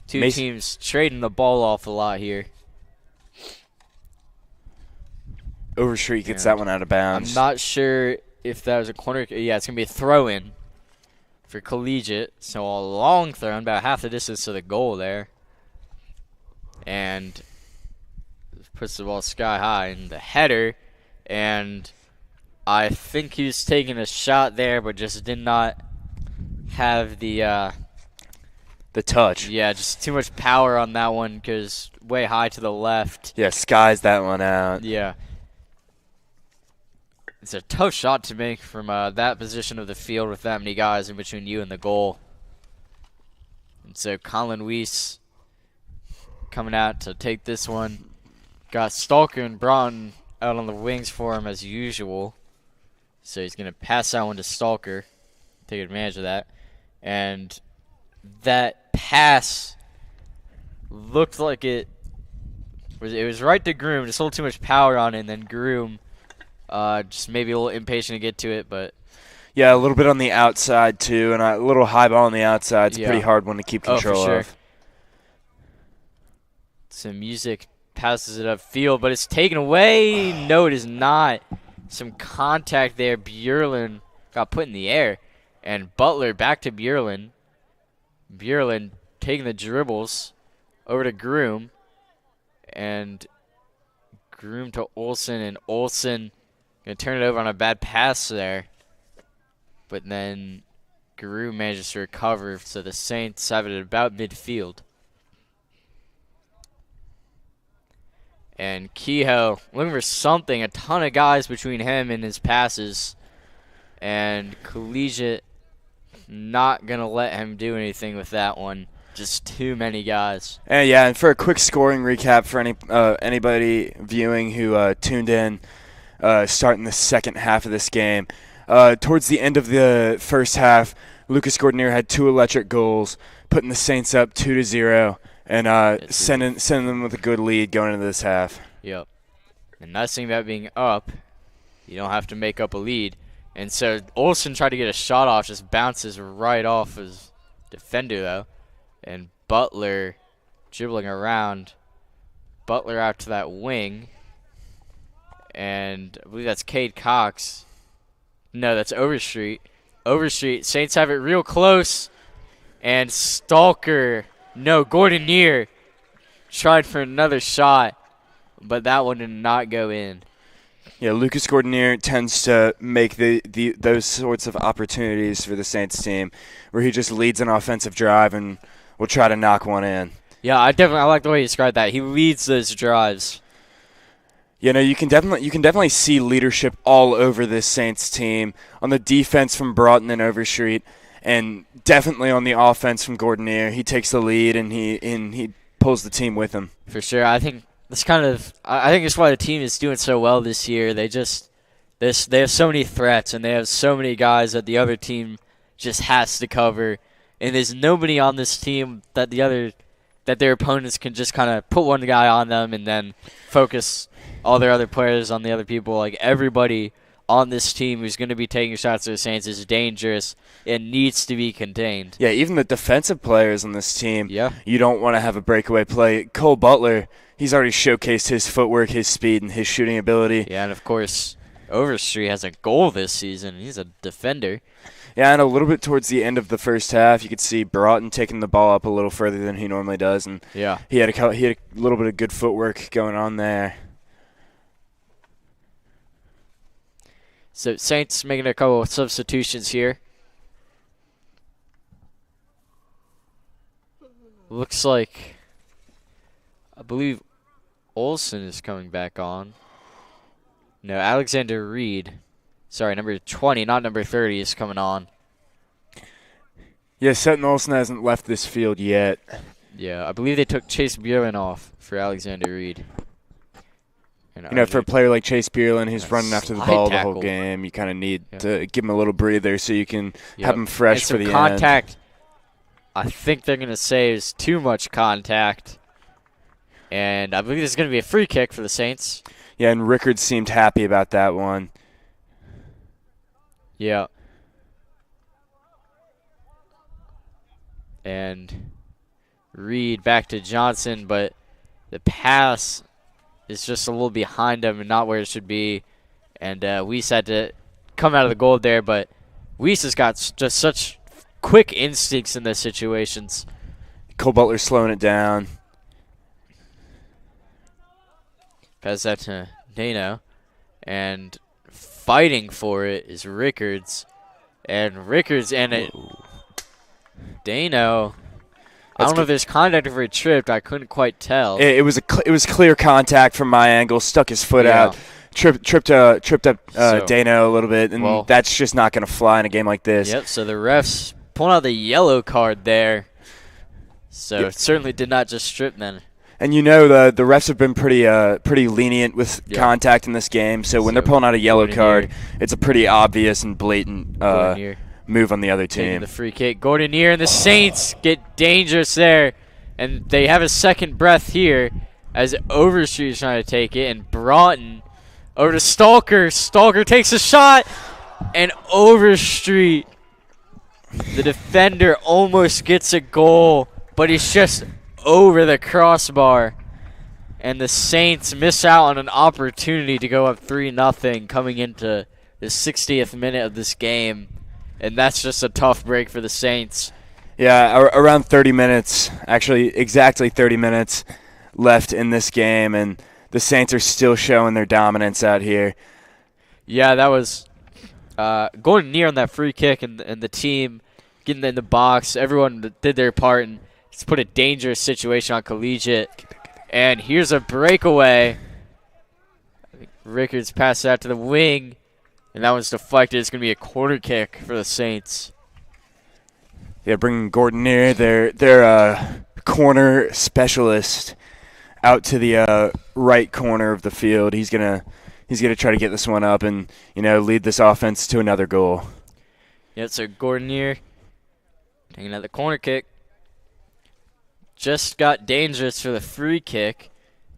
two teams trading the ball off a lot here. Overstreet gets that one out of bounds. I'm not sure if that was a corner. Yeah, it's going to be a throw-in for Collegiate. So a long throw, about half the distance to the goal there. And puts the ball sky high in the header. And I think he was taking a shot there, but just did not have the touch. Yeah, just too much power on that one because way high to the left. Yeah, skies that one out. Yeah. It's a tough shot to make from that position of the field with that many guys in between you and the goal. And so Colin Weiss coming out to take this one. Got Stalker and Broughton out on the wings for him as usual. So he's going to pass that one to Stalker. Take advantage of that. And that pass looked like it was right to Groom. Just a little too much power on it, and then Groom just maybe a little impatient to get to it, but yeah, a little bit on the outside too, and a little high ball on the outside. It's a pretty hard one to keep control for sure. of. Some music passes it upfield, but it's taken away. No, it is not. Some contact there. Bjorlund got put in the air. And Butler back to Bjorlund. Bjorlund taking the dribbles over to Groom. And Groom to Olsen. And Olsen going to turn it over on a bad pass there. But then Groom manages to recover. So the Saints have it at about midfield. And Kehoe looking for something. A ton of guys between him and his passes. And Collegiate not going to let him do anything with that one. Just too many guys. And yeah, and for a quick scoring recap for anybody viewing who tuned in starting the second half of this game. Towards the end of the first half, Lucas Gordonier had 2 electric goals, putting the Saints up 2-0. And sending them with a good lead going into this half. Yep. And nice thing about being up, you don't have to make up a lead. And so Olsen tried to get a shot off, just bounces right off his defender, though. And Butler dribbling around. Butler out to that wing. And I believe that's Cade Cox. No, that's Overstreet. Overstreet. Saints have it real close. And Stalker... No, Gordonier tried for another shot, but that one did not go in. Yeah, Lucas Gordonier tends to make those sorts of opportunities for the Saints team where he just leads an offensive drive and will try to knock one in. Yeah, I like the way you described that. He leads those drives. You know, you can definitely see leadership all over this Saints team on the defense from Broughton and Overstreet. And definitely on the offense from Gordonier, he takes the lead and he pulls the team with him. For sure, I think it's why the team is doing so well this year. They have so many threats and they have so many guys that the other team just has to cover. And there's nobody on this team that their opponents can just kind of put one guy on them and then focus all their other players on the other people. Like everybody on this team who's going to be taking shots at the Saints is dangerous and needs to be contained. Yeah, even the defensive players on this team, yeah. You don't want to have a breakaway play. Cole Butler, he's already showcased his footwork, his speed, and his shooting ability. Yeah, and of course, Overstreet has a goal this season. He's a defender. Yeah, and a little bit towards the end of the first half, you could see Broughton taking the ball up a little further than he normally does, and yeah, he had a little bit of good footwork going on there. So Saints making a couple of substitutions here. Looks like, I believe Olsen is coming back on. No, Alexander Reed. Sorry, number 20, not number 30, is coming on. Yeah, Seton Olsen hasn't left this field yet. Yeah, I believe they took Chase Bjorlund off for Alexander Reed. For a player like Chase Bjorlund who's running after the ball tackle. the whole game, you kind of need to give him a little breather so you can have him fresh for the contact, end. I think they're going to say is too much contact. And I believe there's going to be a free kick for the Saints. Yeah, and Rickards seemed happy about that one. Yeah. And Reed back to Johnson, but the pass is just a little behind him and not where it should be. And Weiss had to come out of the goal there, but Weiss has got just such quick instincts in those situations. Cole Butler slowing it down. Pass that to Dano. And fighting for it is Rickards. And Rickards and it. Dano. I don't know if there's contact if he tripped. I couldn't quite tell. It was clear contact from my angle. Stuck his foot out. Tripped up Dano a little bit, and that's just not going to fly in a game like this. Yep. So the refs pulling out the yellow card there. So it certainly did not just strip then. And the refs have been pretty lenient with contact in this game. So when they're pulling out a yellow card, it's a pretty obvious and blatant move on the other team. Taking the free kick. Gordonier and the Saints get dangerous there. And they have a second breath here as Overstreet is trying to take it. And Broughton over to Stalker. Stalker takes a shot. And Overstreet, the defender, almost gets a goal. But he's just over the crossbar. And the Saints miss out on an opportunity to go up 3-0 coming into the 60th minute of this game. And that's just a tough break for the Saints. Yeah, around 30 minutes, actually exactly 30 minutes left in this game, and the Saints are still showing their dominance out here. Yeah, that was going near on that free kick, and the team getting in the box. Everyone did their part and it's put a dangerous situation on Collegiate. And here's a breakaway. I think Rickards passed that to the wing, and that was deflected. It's going to be a corner kick for the Saints. Yeah, bringing Gordon near their corner specialist out to the right corner of the field. He's gonna try to get this one up and lead this offense to another goal. Yeah, so Gordon near taking another corner kick. Just got dangerous for the free kick,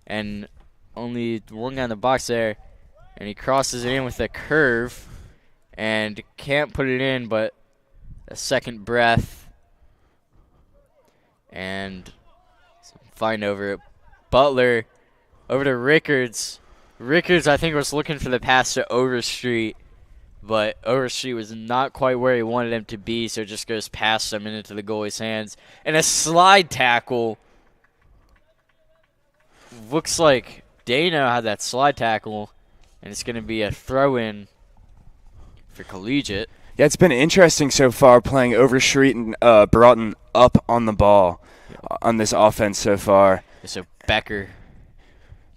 and only one guy in the box there, and he crosses it in with a curve, and can't put it in, but a second breath, and find over it. Butler over to Rickards. Rickards, I think, was looking for the pass to Overstreet, but Overstreet was not quite where he wanted him to be, so it just goes past him and into the goalie's hands. And a slide tackle. Looks like Dano had that slide tackle, and it's going to be a throw-in for Collegiate. Yeah, it's been interesting so far playing Overstreet and Broughton up on the ball on this offense so far. So Becker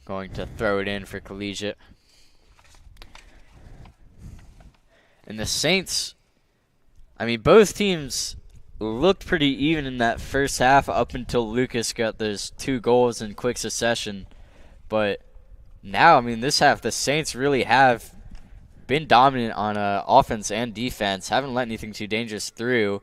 going to throw it in for Collegiate. And the Saints, I mean, both teams looked pretty even in that first half up until Lucas got those 2 goals in quick succession. But now, I mean, this half, the Saints really have been dominant on offense and defense. Haven't let anything too dangerous through.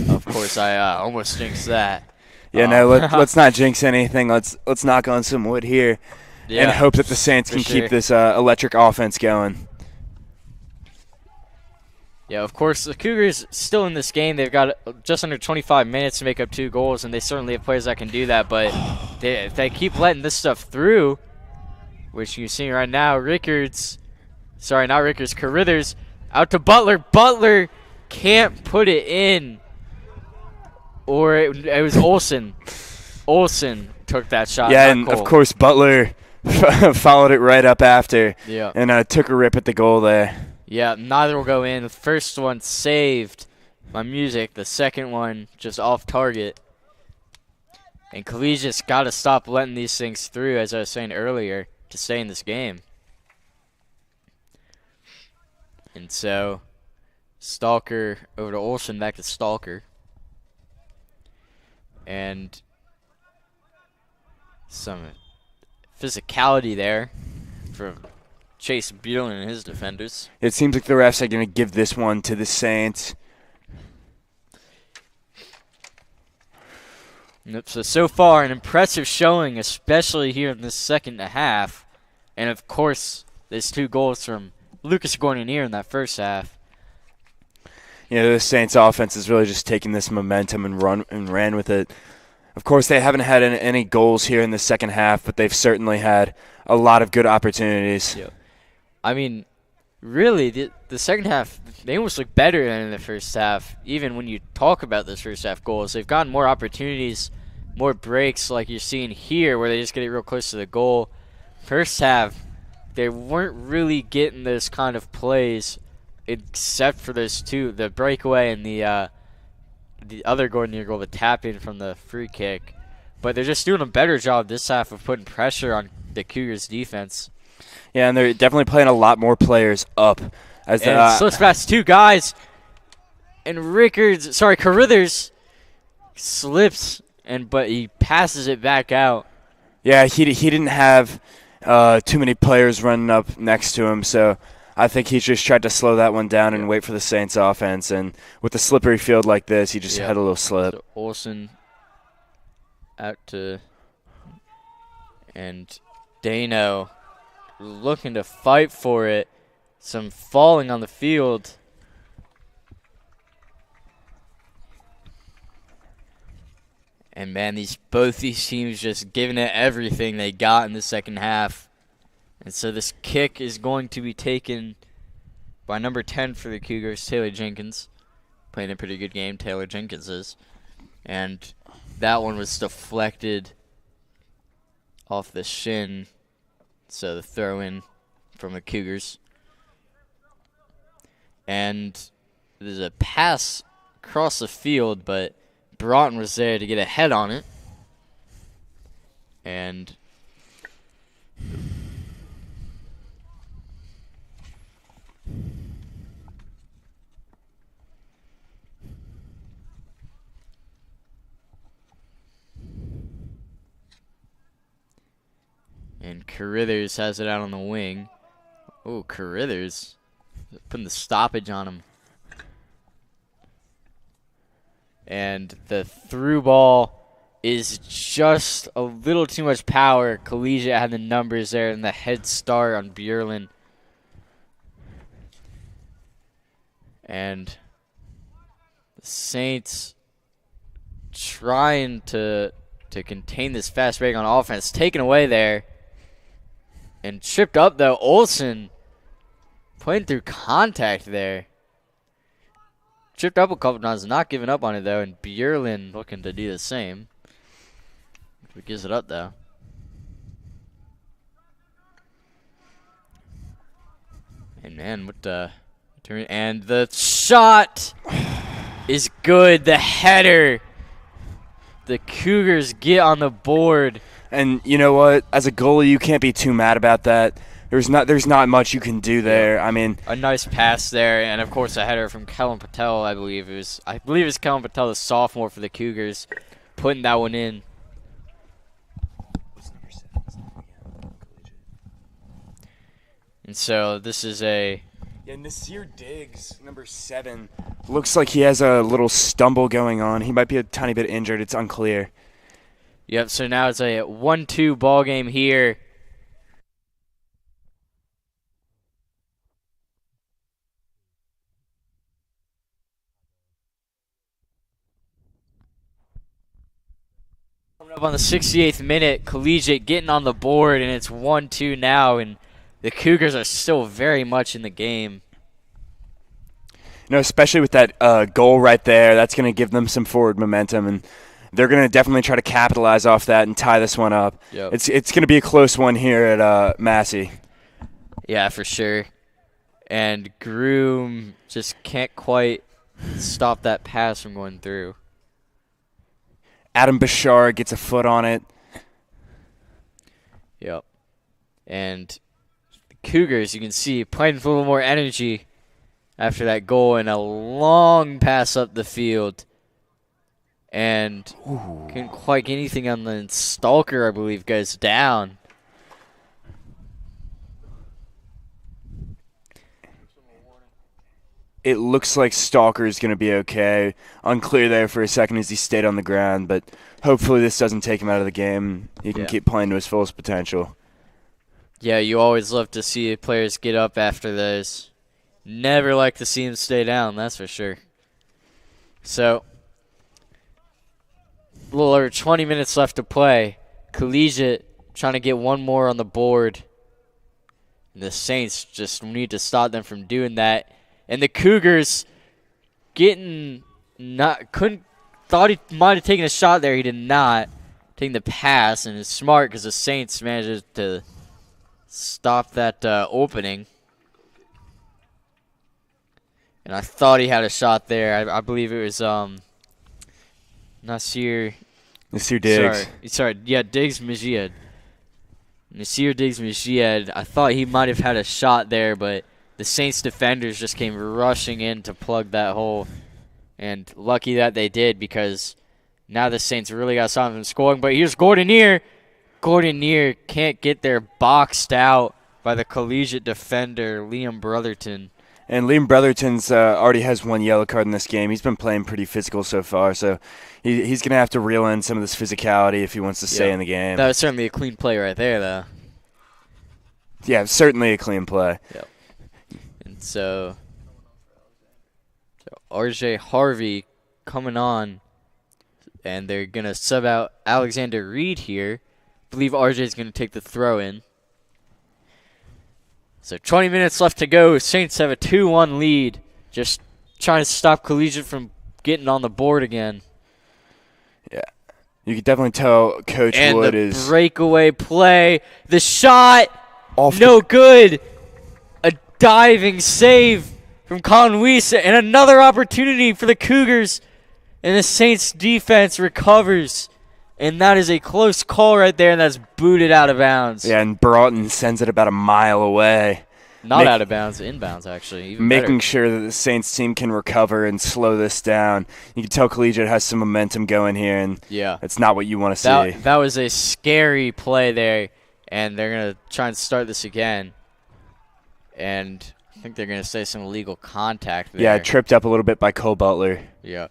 Of course, I almost jinxed that. Yeah, no, let's not jinx anything. Let's knock on some wood here and hope that the Saints can keep this electric offense going. Yeah, of course, the Cougars still in this game. They've got just under 25 minutes to make up 2 goals, and they certainly have players that can do that. But if they keep letting this stuff through, which you're seeing right now, Carruthers out to Butler. Butler can't put it in. Or it was Olsen. Olsen took that shot. Yeah, and of course Butler followed it right up after. Yeah. And took a rip at the goal there. Yeah, neither will go in. The first one saved by Music. The second one just off target. And Collegiate's got to stop letting these things through, as I was saying earlier, to stay in this game. And so, Stalker over to Olsen, back to Stalker. And some physicality there from Chase Buelan and his defenders. It seems like the refs are going to give this one to the Saints. Yep, so far, an impressive showing, especially here in this second half. And, of course, there's 2 goals from Lucas Gordonier in that first half. Yeah, the Saints offense is really just taking this momentum and ran with it. Of course, they haven't had any goals here in the second half, but they've certainly had a lot of good opportunities. Yep. I mean, really, the second half, they almost look better than in the first half. Even when you talk about those first half goals, they've gotten more opportunities, more breaks like you're seeing here where they just get it real close to the goal. First half, they weren't really getting those kind of plays except for those 2, the breakaway and the other Gordonier goal, the tap-in from the free kick. But they're just doing a better job this half of putting pressure on the Cougars' defense. Yeah, and they're definitely playing a lot more players up. Slips past 2 guys. And Carruthers slips, but he passes it back out. Yeah, he didn't have too many players running up next to him, so I think he just tried to slow that one down and wait for the Saints offense. And with a slippery field like this, he just had a little slip. So Olsen out to, and Dano looking to fight for it. Some falling on the field. And, man, both these teams just giving it everything they got in the second half. And so this kick is going to be taken by number 10 for the Cougars, Taylor Jenkins. Playing a pretty good game, Taylor Jenkins is. And that one was deflected off the shin. So the throw in from the Cougars. And there's a pass across the field, but Broughton was there to get a head on it. And Carithers has it out on the wing. Oh, Carithers putting the stoppage on him. And the through ball is just a little too much power. Collegiate had the numbers there and the head start on Bjorlin. And the Saints trying to contain this fast break on offense. Taken away there. And tripped up, though. Olsen playing through contact there. Tripped up a couple times, not giving up on it, though. And Bjorlin looking to do the same. He gives it up, though. And, man, what the turn. And the shot is good. The header. The Cougars get on the board. And you know what? As a goalie, you can't be too mad about that. There's not much you can do there. I mean, a nice pass there, and of course a header from Kellen Patel. I believe it was Kellen Patel, the sophomore for the Cougars, putting that one in. And so this is Nasir Diggs, number 7, looks like he has a little stumble going on. He might be a tiny bit injured. It's unclear. Yep, so now it's a 1-2 ball game here. Coming up on the 68th minute, Collegiate getting on the board, and it's 1-2 now, and the Cougars are still very much in the game. Especially with that goal right there, that's going to give them some forward momentum, and they're going to definitely try to capitalize off that and tie this one up. Yep. It's going to be a close one here at Massey. Yeah, for sure. And Groom just can't quite stop that pass from going through. Adam Bashar gets a foot on it. Yep. And the Cougars, you can see, playing with a little more energy after that goal and a long pass up the field. And couldn't quite get anything on the Stalker, I believe, goes down. It looks like Stalker is going to be okay. Unclear there for a second as he stayed on the ground, but hopefully this doesn't take him out of the game. He can keep playing to his fullest potential. Yeah, you always love to see players get up after those. Never like to see him stay down, that's for sure. So, a little over 20 minutes left to play. Collegiate trying to get one more on the board. And the Saints just need to stop them from doing that. And the Cougars thought he might have taken a shot there. He did not. Taking the pass, and it's smart because the Saints managed to stop that opening. And I thought he had a shot there. I believe it was Nasir Diggs. Sorry, Diggs Majid. Nasir Diggs Majid. I thought he might have had a shot there, but the Saints defenders just came rushing in to plug that hole. And lucky that they did, because now the Saints really got something from scoring. But here's Gordon Neer. Gordon Neer can't get there, boxed out by the Collegiate defender, Liam Brotherton. And Liam Brotherton's already has one yellow card in this game. He's been playing pretty physical so far, so he's going to have to reel in some of this physicality if he wants to stay in the game. That was certainly a clean play right there, though. Yeah, certainly a clean play. Yep. And so RJ Harvey coming on And they're going to sub out Alexander Reed here. I believe RJ is going to take the throw in. So 20 minutes left to go. Saints have a 2-1 lead. Just trying to stop Collegiate from getting on the board again. Yeah. You could definitely tell Coach Wood is... And the breakaway play. The shot, off no good. A diving save from Colin Weiss. And another opportunity for the Cougars. And the Saints defense recovers. And that is a close call right there, and that's booted out of bounds. Yeah, and Broughton sends it about a mile away. Not out of bounds, inbounds, actually. Even making better. Sure that the Saints team can recover and slow this down. You can tell Collegiate has some momentum going here, and that's not what you want to see. That was a scary play there, and they're going to try and start this again. And I think they're going to say some illegal contact there. Yeah, tripped up a little bit by Cole Butler. Yeah.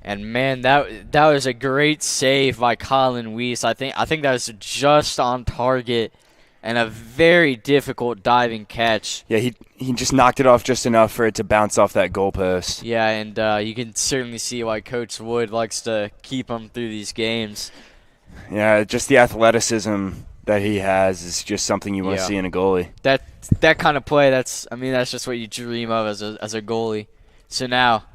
And, man, that was a great save by Colin Weiss. I think that was just on target and a very difficult diving catch. Yeah, he just knocked it off just enough for it to bounce off that goalpost. Yeah, and you can certainly see why Coach Wood likes to keep him through these games. Yeah, just the athleticism that he has is just something you want to see in a goalie. That kind of play, that's just what you dream of as a goalie. So now,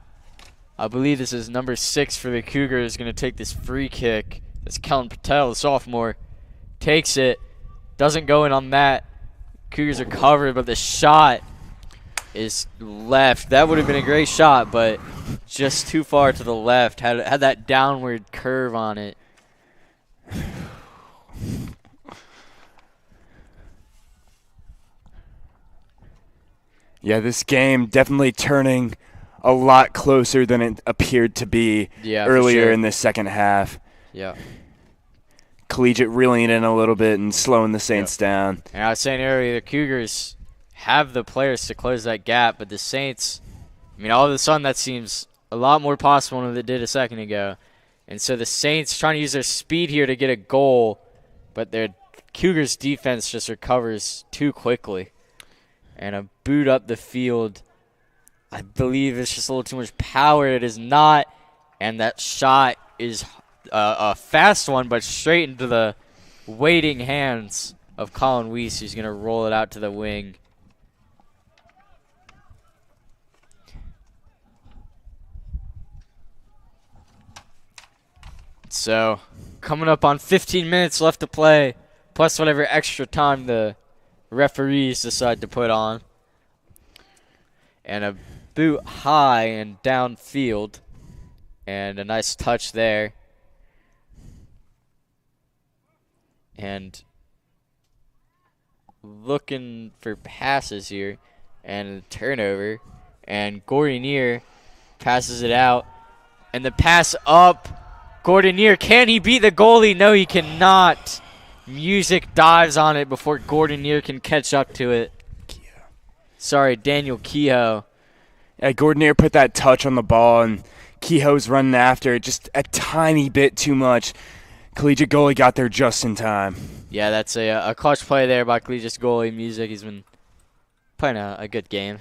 I believe this is number 6 for the Cougars, going to take this free kick. That's Kellen Patel, the sophomore. Takes it. Doesn't go in on that. Cougars are covered, but the shot is left. That would have been a great shot, but just too far to the left. Had that downward curve on it. Yeah, this game definitely turning a lot closer than it appeared to be earlier in the second half. Yeah. Collegiate reeling it in a little bit and slowing the Saints down. And I was saying earlier, the Cougars have the players to close that gap, but the Saints, all of a sudden that seems a lot more possible than it did a second ago. And so the Saints trying to use their speed here to get a goal, but their Cougars defense just recovers too quickly. And a boot up the field. I believe it's just a little too much power. It is not. And that shot is a fast one, but straight into the waiting hands of Colin Weiss, who's going to roll it out to the wing. So, coming up on 15 minutes left to play, plus whatever extra time the referees decide to put on. And a boot high and downfield. And a nice touch there. And looking for passes here. And a turnover. And Gordonier passes it out. And the pass up. Gordonier, can he beat the goalie? No, he cannot. Music dives on it before Gordonier can catch up to it. Sorry, Daniel Kehoe. Yeah, Gordonier put that touch on the ball, and Kehoe's running after it just a tiny bit too much. Collegiate goalie got there just in time. Yeah, that's a clutch play there by Collegiate's goalie. Music, he's been playing a good game.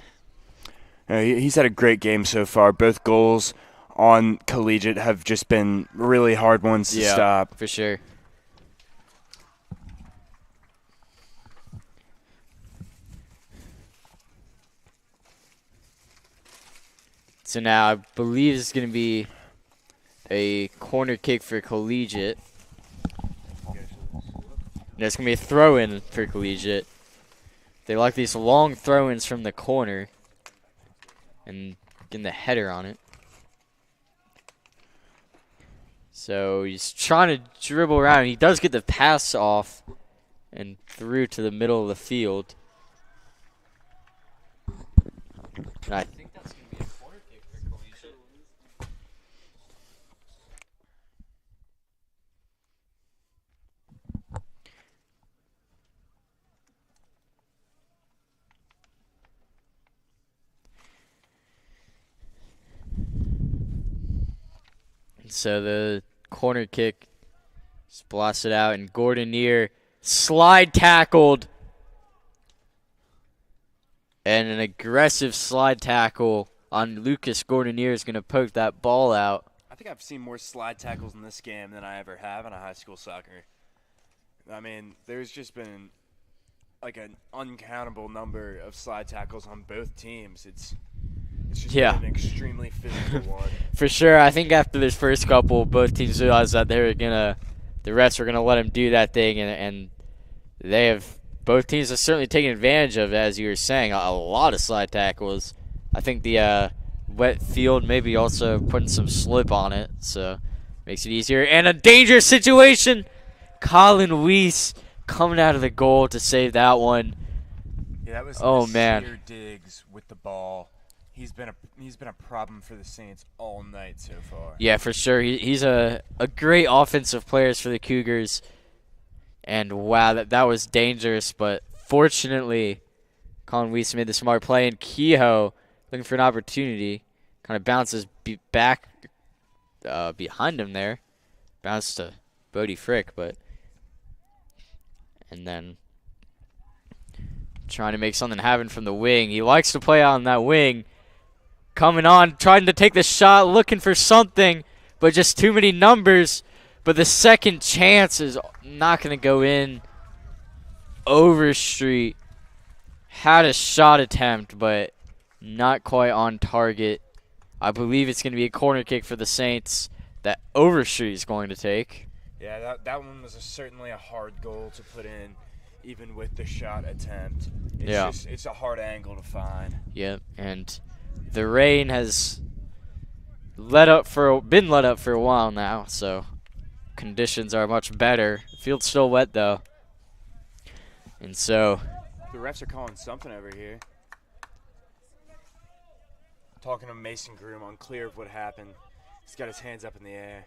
He's had a great game so far. Both goals on Collegiate have just been really hard ones to stop. For sure. So now I believe it's going to be a corner kick for Collegiate. There's going to be a throw-in for Collegiate. They like these long throw-ins from the corner and getting the header on it. So he's trying to dribble around. He does get the pass off and through to the middle of the field. And I think that's going to be a corner kick for Collegiate. So the corner kick is blasted out, and Gordonier slide tackled. And an aggressive slide tackle on Lucas Gordonier is going to poke that ball out. I think I've seen more slide tackles in this game than I ever have in a high school soccer. I mean, there's just been like an uncountable number of slide tackles on both teams. It's just been an extremely physical one. For sure. I think after this first couple, both teams realized that the refs were gonna let them do that thing, and both teams have certainly taken advantage of it, as you were saying, a lot of slide tackles. I think the wet field maybe also putting some slip on it, so makes it easier. And a dangerous situation. Colin Weiss coming out of the goal to save that one. Yeah, that was man. Diggs with the ball. He's been a problem for the Saints all night so far. Yeah, for sure. He's a great offensive player for the Cougars. And wow, that was dangerous, but fortunately Colin Weiss made the smart play, and Kehoe looking for an opportunity. Kind of bounces back behind him there. Bounce to Bodie Frick, and then trying to make something happen from the wing. He likes to play out on that wing. Coming on, trying to take the shot, looking for something, but just too many numbers. But the second chance is not going to go in. Overstreet had a shot attempt, but not quite on target. I believe it's going to be a corner kick for the Saints that Overstreet is going to take. Yeah, that one was certainly a hard goal to put in, even with the shot attempt. It's a hard angle to find. Yep, and the rain has been let up for a while now, so conditions are much better. The field's still wet though, and so the refs are calling something over here. Talking to Mason Groom, unclear of what happened. He's got his hands up in the air.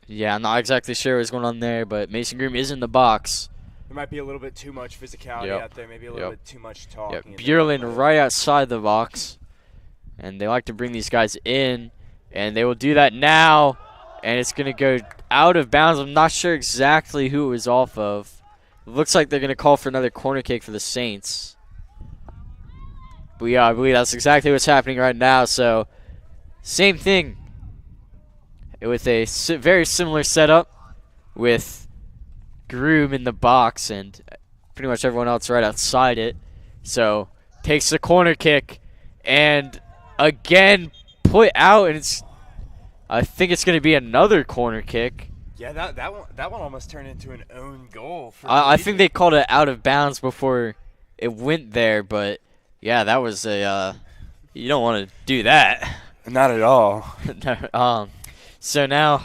Yeah, I'm not exactly sure what's going on there, but Mason Groom is in the box. There might be a little bit too much physicality out there, maybe a little bit too much talking. Yep. Bjorlin right outside the box, and they like to bring these guys in, and they will do that now, and it's going to go out of bounds. I'm not sure exactly who it was off of. It looks like they're going to call for another corner kick for the Saints. But yeah, I believe that's exactly what's happening right now. So, same thing with a very similar setup with Groom in the box and pretty much everyone else right outside it. So, takes the corner kick and again put out, and I think it's going to be another corner kick. Yeah, that one almost turned into an own goal. I think they called it out of bounds before it went there, but yeah, that was you don't want to do that. Not at all. No, so now,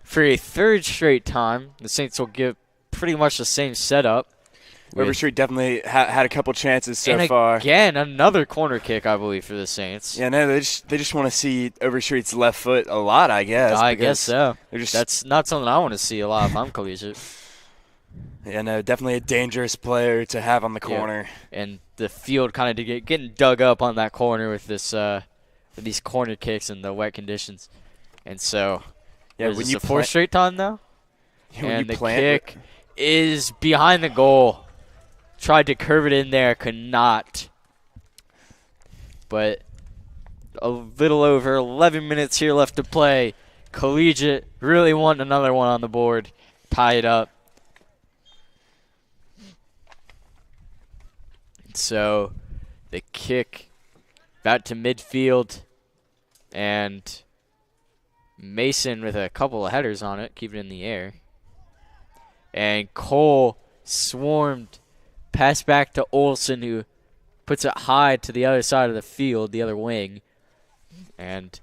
for a third straight time, the Saints will give pretty much the same setup. Overstreet definitely had a couple chances so far. Again, another corner kick, I believe, for the Saints. Yeah, no, they just want to see Overstreet's left foot a lot, I guess. I guess so. That's not something I want to see a lot if I'm Collegiate. Yeah, no, definitely a dangerous player to have on the corner. Yeah. And the field kind of getting dug up on that corner with this with these corner kicks and the wet conditions. And so, yeah, when you fourth straight time now, and the kick is behind the goal. Tried to curve it in there, could not. But a little over 11 minutes here left to play. Collegiate really want another one on the board. Tie it up. So the kick back to midfield. And Mason with a couple of headers on it, keep it in the air. And Cole swarmed. Pass back to Olsen, who puts it high to the other side of the field, the other wing. And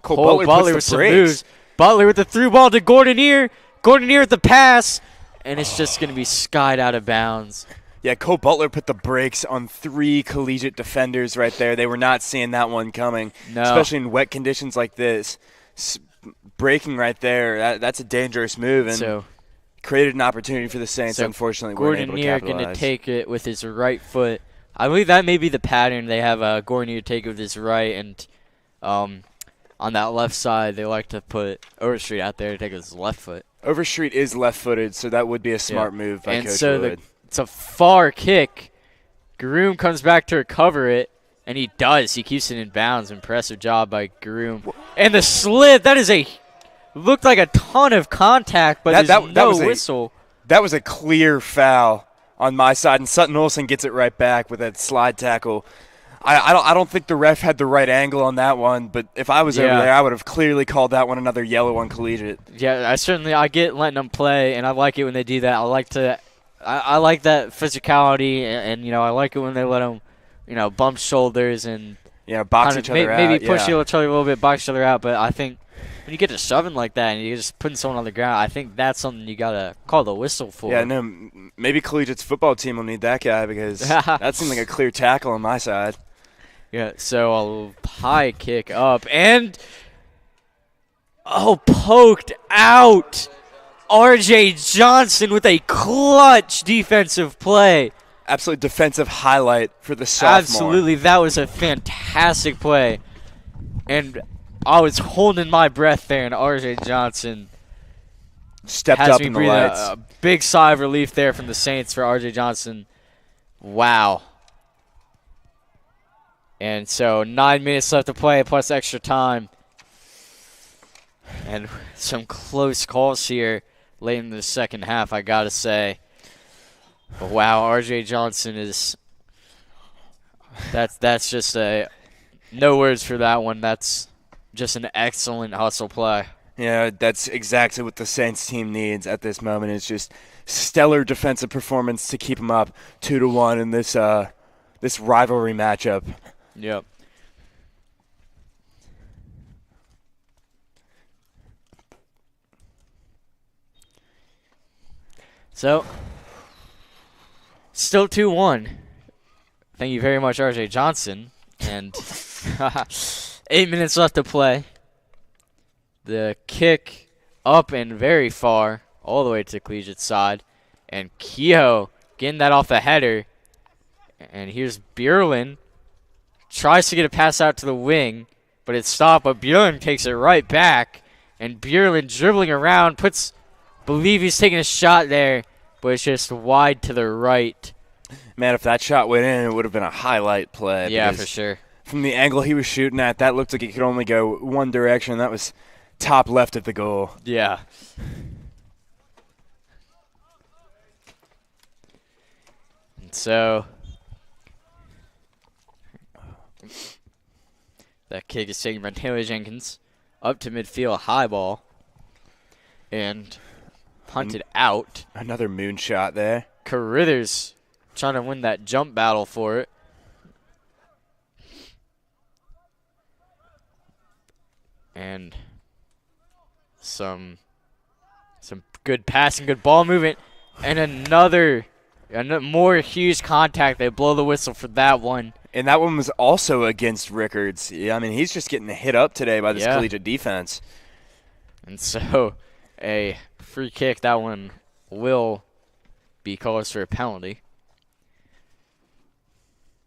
Cole Butler with some moves. Butler with the through ball to Gordonier. Gordonier with the pass. And it's just going to be skied out of bounds. Yeah, Cole Butler put the brakes on 3 Collegiate defenders right there. They were not seeing that one coming, especially in wet conditions like this. Braking right there, that's a dangerous move. And created an opportunity for the Saints, unfortunately weren't able to capitalize. Gordonier going to take it with his right foot. I believe that may be the pattern. They have Gordonier take it with his right, and on that left side, they like to put Overstreet out there to take it with his left foot. Overstreet is left-footed, so that would be a smart move by Coach Wood. It's a far kick. Groom comes back to recover it, And he does. He keeps it in bounds. Impressive job by Groom. And the slip, looked like a ton of contact, but there's no whistle. That was a clear foul on my side, and Sutton Olsen gets it right back with that slide tackle. I don't think the ref had the right angle on that one, but if I was over there, I would have clearly called that one another yellow on Collegiate. Yeah, I get letting them play, and I like it when they do that. I like that physicality, and I like it when they let them, bump shoulders and box each other out. Maybe push each other a little bit, box each other out. But I think when you get to shoving like that and you're just putting someone on the ground, I think that's something you gotta call the whistle for. Yeah, no, maybe Collegiate's football team will need that guy because that seemed like a clear tackle on my side. Yeah, so a high kick up and poked out. R.J. Johnson with a clutch defensive play. Absolute defensive highlight for the sophomore. Absolutely, that was a fantastic play. And I was holding my breath there, and R.J. Johnson stepped up in the lights. A big sigh of relief there from the Saints for R.J. Johnson. Wow. And so 9 minutes left to play plus extra time. And some close calls here late in the second half, I got to say. But wow, R.J. Johnson is – that's just no words for that one. That's just an excellent hustle play. Yeah, that's exactly what the Saints team needs at this moment. It's just stellar defensive performance to keep them up 2-1 in this rivalry matchup. Yep. So, still 2-1. Thank you very much, R.J. Johnson. And 8 minutes left to play. The kick up and very far, all the way to Collegiate side. And Kehoe getting that off the header. And here's Bierlin. Tries to get a pass out to the wing, but it's stopped. But Bierlin takes it right back. And Bierlin dribbling around, believe he's taking a shot there, but it's just wide to the right. Man, if that shot went in, it would have been a highlight play. Yeah, for sure. From the angle he was shooting at, that looked like it could only go one direction. That was top left of the goal. Yeah. And so that kick is taken by Taylor Jenkins up to midfield, high ball, and punted out. Another moonshot there. Carruthers trying to win that jump battle for it. And some good passing, good ball movement, and another more huge contact. They blow the whistle for that one. And that one was also against Rickards. Yeah, I mean, he's just getting hit up today by this Collegiate defense. And so a free kick, that one will be called for a penalty.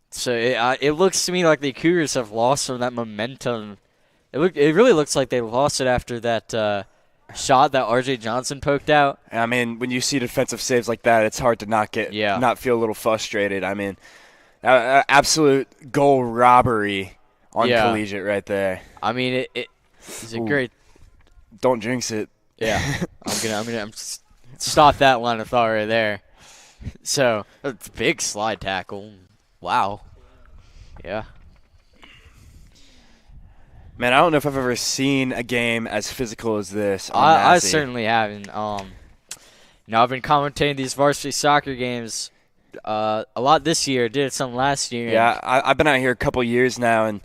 So it looks to me like the Cougars have lost some of that momentum. It really looks like they lost it after that shot that R.J. Johnson poked out. I mean, when you see defensive saves like that, it's hard to not feel a little frustrated. I mean, absolute goal robbery on Collegiate right there. I mean, it's a great. Don't jinx it. Yeah, I'm gonna stop that line of thought right there. So big slide tackle. Wow. Yeah. Man, I don't know if I've ever seen a game as physical as this. I certainly haven't. I've been commentating these varsity soccer games a lot this year. Did some last year. Yeah, I've been out here a couple years now, and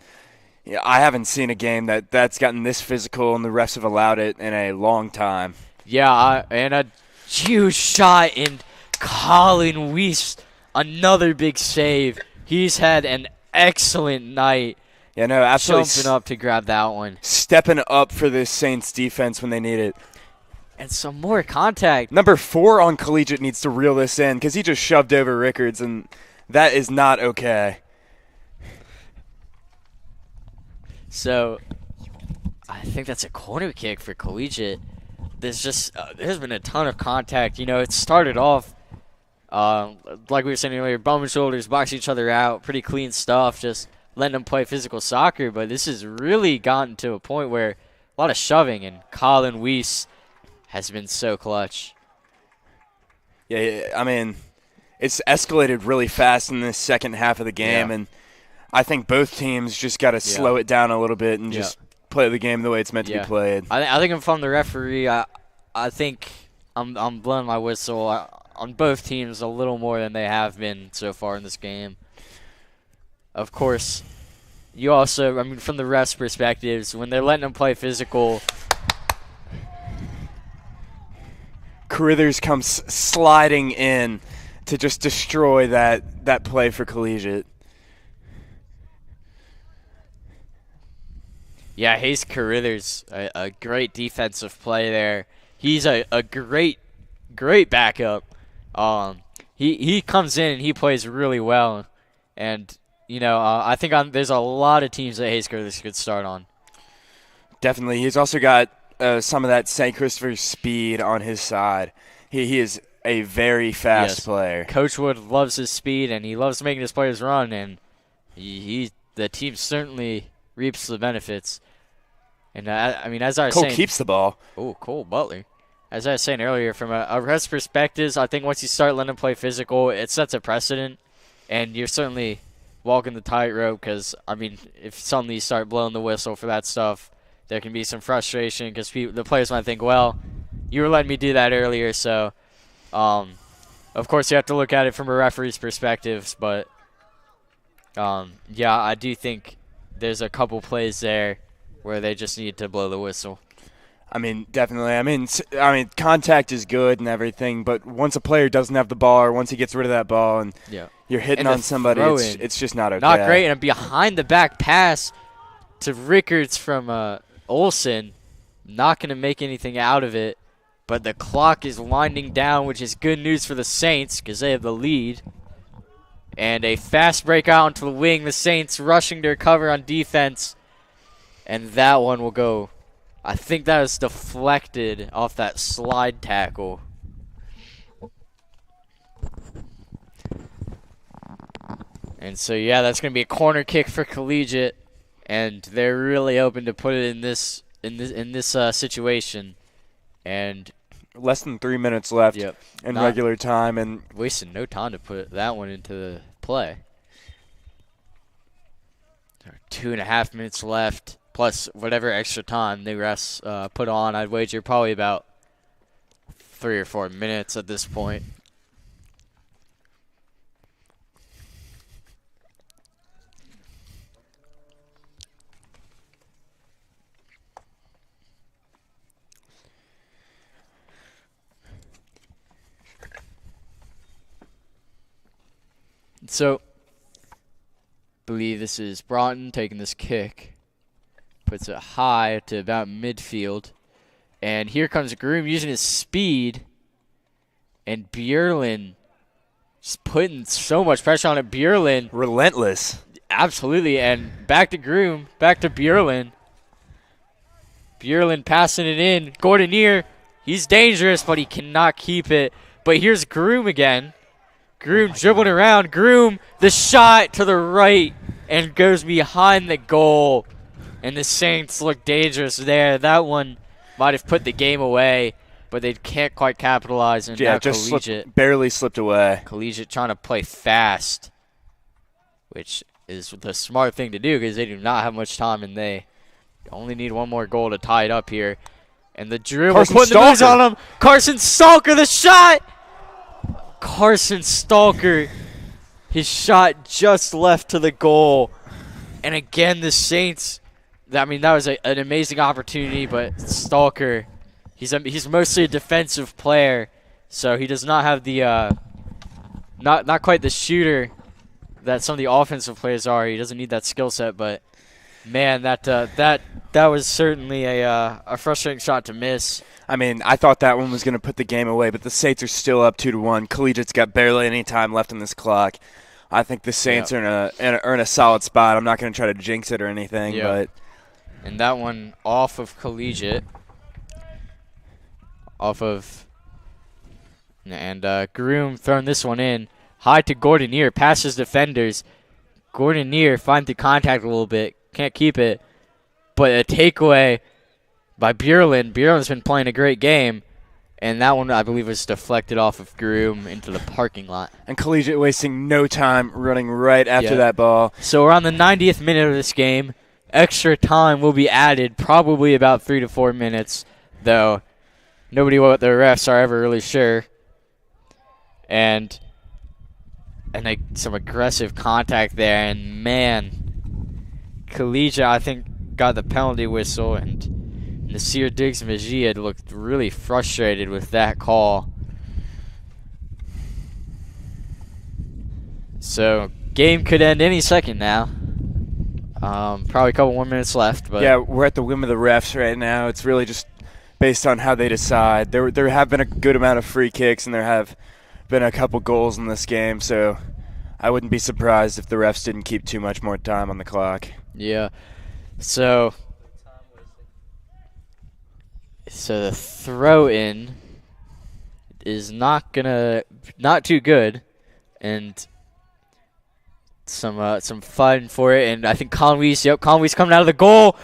I haven't seen a game that's gotten this physical, and the refs have allowed it in a long time. Yeah, and a huge shot in Colin Weiss. Another big save. He's had an excellent night. Yeah, no, absolutely. Jumping up to grab that one. Stepping up for this Saints defense when they need it. And some more contact. Number 4 on Collegiate needs to reel this in because he just shoved over Rickards, and that is not okay. So, I think that's a corner kick for Collegiate. There's been a ton of contact. It started off, like we were saying earlier, bumping shoulders, boxing each other out, pretty clean stuff, just letting them play physical soccer, but this has really gotten to a point where a lot of shoving, and Colin Weiss has been so clutch. Yeah, I mean, it's escalated really fast in the second half of the game, and I think both teams just got to slow it down a little bit and just play the game the way it's meant to be played. I think if I'm the referee, I think I'm blowing my whistle on both teams a little more than they have been so far in this game. Of course, you also, I mean, from the refs' perspectives, when they're letting them play physical, Carruthers comes sliding in to just destroy that play for Collegiate. yeah, Hayes Carruthers, a great defensive play there. He's a great backup. He comes in and he plays really well, and I think there's a lot of teams that Hayes Carruthers could start on. Definitely, he's also got some of that St. Christopher's speed on his side. He is a very fast player. Coach Wood loves his speed, and he loves making his players run, and the team certainly reaps the benefits. And I mean, as I was saying, Cole keeps the ball. Oh, Cole Butler. As I was saying earlier, from a ref's perspective, I think once you start letting them play physical, it sets a precedent, and you're certainly walking the tightrope because, I mean, if suddenly you start blowing the whistle for that stuff, there can be some frustration because the players might think, well, you were letting me do that earlier, so of course you have to look at it from a referee's perspective, but yeah, I do think there's a couple plays there where they just need to blow the whistle. I mean, definitely. I mean, contact is good and everything, but once a player doesn't have the ball or once he gets rid of that ball and you're hitting on somebody, it's just not okay. Not great, and a behind-the-back pass to Rickards from Olsen, not going to make anything out of it, but the clock is winding down, which is good news for the Saints because they have the lead. And a fast break out onto the wing, the Saints rushing to recover on defense, and that one will go. I think that was deflected off that slide tackle. And so, yeah, that's going to be a corner kick for Collegiate, and they're really hoping to put it in this situation. And less than 3 minutes left in regular time, and wasting no time to put that one into the play. There are 2.5 minutes left, plus whatever extra time the refs put on. I'd wager probably about 3 or 4 minutes at this point. So, believe this is Broughton taking this kick. Puts it high to about midfield. And here comes Groom using his speed. And Bjurlin just putting so much pressure on it. Bjurlin. Relentless. Absolutely. And back to Groom. Back to Bjurlin. Bjurlin passing it in. Gordonier. He's dangerous, but he cannot keep it. But here's Groom again. Groom dribbling around. Groom, the shot to the right and goes behind the goal. And the Saints look dangerous there. That one might have put the game away, but they can't quite capitalize. And now just Collegiate barely slipped away. Collegiate trying to play fast, which is the smart thing to do because they do not have much time and they only need one more goal to tie it up here. And the dribble, putting the moves on him. Carson Stalker, the shot. Carson Stalker, his shot just left to the goal. And again, the Saints, I mean, that was an amazing opportunity, but Stalker, he's mostly a defensive player, so he does not have the, not quite the shooter that some of the offensive players are. He doesn't need that skill set, but man, that was certainly a frustrating shot to miss. I mean, I thought that one was going to put the game away, but the Saints are still up 2-1. Collegiate's got barely any time left in this clock. I think the Saints are in a solid spot. I'm not going to try to jinx it or anything, but and that one off of Collegiate, and Groom throwing this one in high to Gordonier, passes defenders. Gordon Neer fighting through contact a little bit. Can't keep it. But a takeaway by Bjurlin. Bjurlin's been playing a great game. And that one, I believe, was deflected off of Groom into the parking lot. And Collegiate wasting no time running right after that ball. So we're on the 90th minute of this game. Extra time will be added, probably about 3 to 4 minutes, though nobody what the refs are ever really sure. And some aggressive contact there. And, man, Collegiate, I think, got the penalty whistle, and Nasir Diggs-Majid looked really frustrated with that call. So, game could end any second now. Probably a couple more minutes left. But yeah, we're at the whim of the refs right now. It's really just based on how they decide. There have been a good amount of free kicks, and there have been a couple goals in this game, so I wouldn't be surprised if the refs didn't keep too much more time on the clock. Yeah. So the throw-in is not too good, and some fun for it. And I think Colin Weiss coming out of the goal,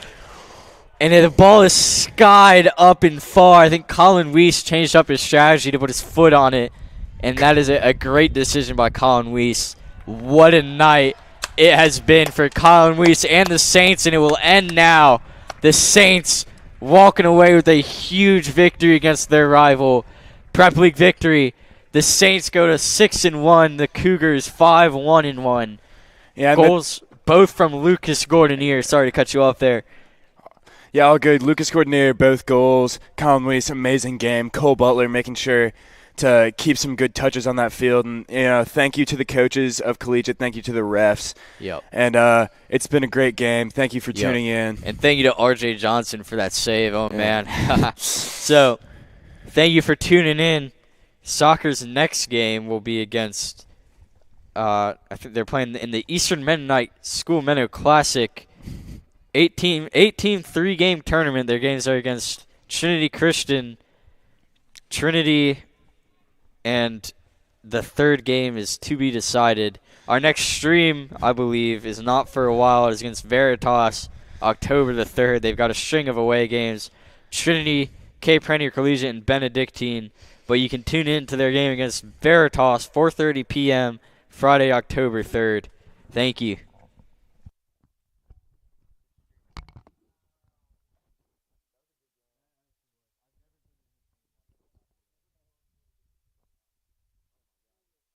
and the ball is skied up and far. I think Colin Weiss changed up his strategy to put his foot on it, and that is a great decision by Colin Weiss. What a night it has been for Colin Weiss and the Saints, and it will end now. The Saints walking away with a huge victory against their rival. Prep League victory. The Saints go to 6-1. The Cougars 5-1-1. Yeah, goals both from Lucas Gordonier. Sorry to cut you off there. Yeah, all good. Lucas Gordonier, both goals. Colin Weiss, amazing game. Cole Butler making sure to keep some good touches on that field. And, thank you to the coaches of Collegiate. Thank you to the refs. Yep. And it's been a great game. Thank you for tuning in. And thank you to R.J. Johnson for that save. Oh, man. So, thank you for tuning in. Soccer's next game will be against, I think they're playing in the Eastern Mennonite School Meadow Classic 8-team 3-game tournament. Their games are against Trinity Christian, Trinity, and the third game is to be decided. Our next stream, I believe, is not for a while. It is against Veritas, October the 3rd. They've got a string of away games, Trinity, Cape Rainier Collegiate, and Benedictine. But you can tune in to their game against Veritas, 4:30 p.m., Friday, October 3rd. Thank you.